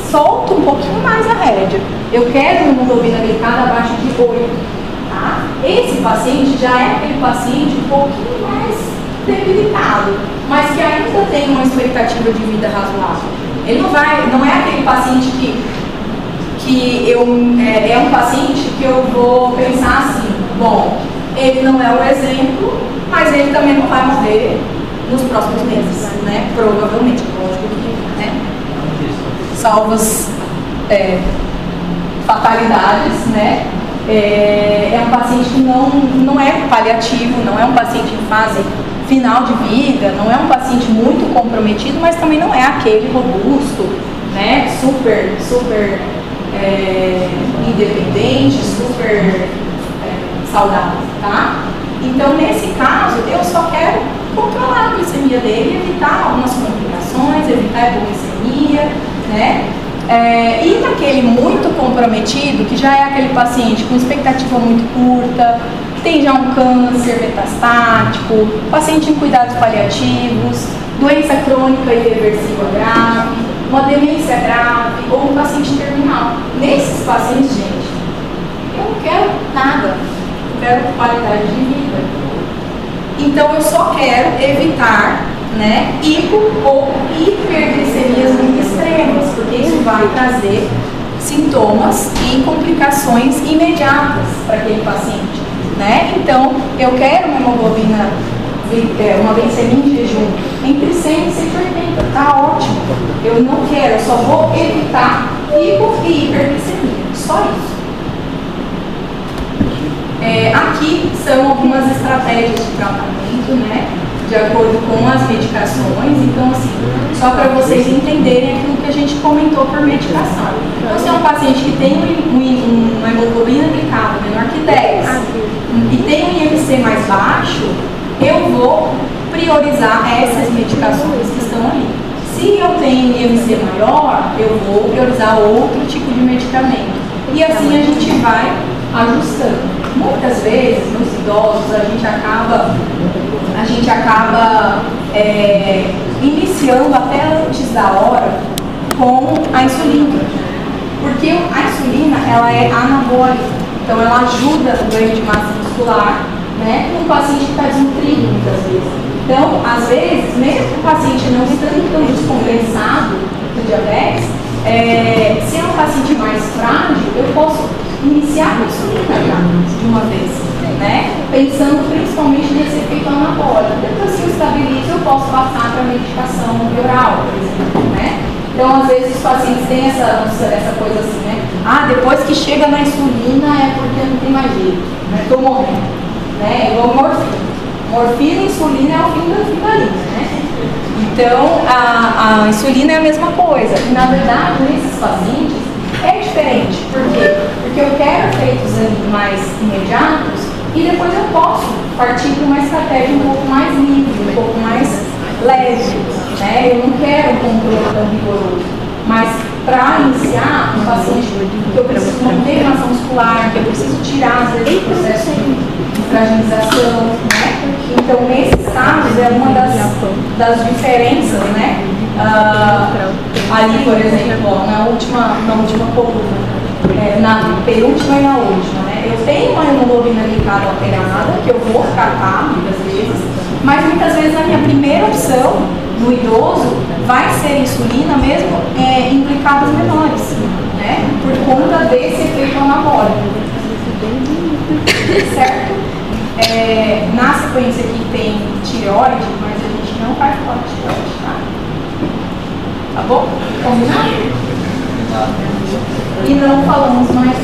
solto um pouquinho mais a rédea. Eu quero uma hemoglobina glicada abaixo de 8. Tá? Esse paciente já é aquele paciente um pouquinho mais debilitado, mas que ainda tem uma expectativa de vida razoável. Ele não é aquele paciente é um paciente que eu vou pensar assim, bom, ele não é o exemplo, mas ele também não vai morrer nos próximos meses, né? Provavelmente, lógico que, né? Salvas fatalidades, né? É um paciente que não é paliativo, não é um paciente em fase final de vida, não é um paciente muito comprometido, mas também não é aquele robusto, né? Super independente, super saudável, tá? Então, nesse caso, eu só quero controlar a glicemia dele, evitar algumas complicações, evitar a hipoglicemia, né? E naquele muito comprometido, que já é aquele paciente com expectativa muito curta, tem já um câncer metastático, paciente em cuidados paliativos, doença crônica irreversível grave, uma demência grave ou um paciente terminal. Nesses pacientes, gente, eu não quero nada, eu quero qualidade de vida. Então eu só quero evitar, né, hipo ou hiperglicemias muito extremas, porque isso vai trazer sintomas e complicações imediatas para aquele paciente, né? Então eu quero uma hemoglobina, uma glicemia em jejum entre 100 e 180, tá ótimo. Eu não quero, eu só vou evitar hipo e hiperglicemia, só isso. Aqui são algumas estratégias de tratamento, né, de acordo com as medicações. Então, assim, só para vocês entenderem aquilo que a gente comentou por medicação. Então, se é um paciente que tem uma hemoglobina glicada menor que 10 e tem um IMC mais baixo, eu vou priorizar essas medicações que estão ali. Se eu tenho um IMC maior, eu vou priorizar outro tipo de medicamento. E assim a gente vai ajustando. Muitas vezes, nos idosos, a gente acaba iniciando até antes da hora com a insulina. Porque a insulina, ela é anabólica. Então, ela ajuda no ganho de massa muscular, né? Um paciente que está desnutrido, muitas vezes. Então, às vezes, mesmo o paciente não estando tão descompensado do diabetes, se é um paciente mais frágil, eu posso iniciar a insulina já, de uma vez, né? Pensando principalmente nesse efeito anabólico. Depois que eu estabilizo, eu posso passar para a medicação oral, por exemplo, né? Então, às vezes, os pacientes têm essa coisa assim, né? Depois que chega na insulina é porque não tem mais jeito, né? Estou morrendo, né? Igual morfina. Morfina e insulina é o fim da linha, né? Então, a insulina é a mesma coisa. E, na verdade, nesses pacientes, é diferente. Por quê? Porque eu quero efeitos mais imediatos e depois eu posso partir para uma estratégia um pouco mais livre, um pouco mais leve, né? Eu não quero um controle tão rigoroso. Mas para iniciar um paciente que eu preciso manter massa muscular, que eu preciso tirar, às vezes, o processo de fragilização, né? Então, nesses casos, é uma das diferenças, né? Ali, por exemplo, ó, na última coluna, na penúltima e na última, né? Eu tenho uma hemoglobina glicada alterada, que eu vou tratar muitas vezes, mas muitas vezes a minha primeira opção no idoso vai ser insulina mesmo em glicadas menores, né? Por conta desse efeito anabólico. Certo? Na sequência aqui tem tireoide, mas a gente não vai falar de tireoide, tá? Tá bom? Combinado? E não falamos mais.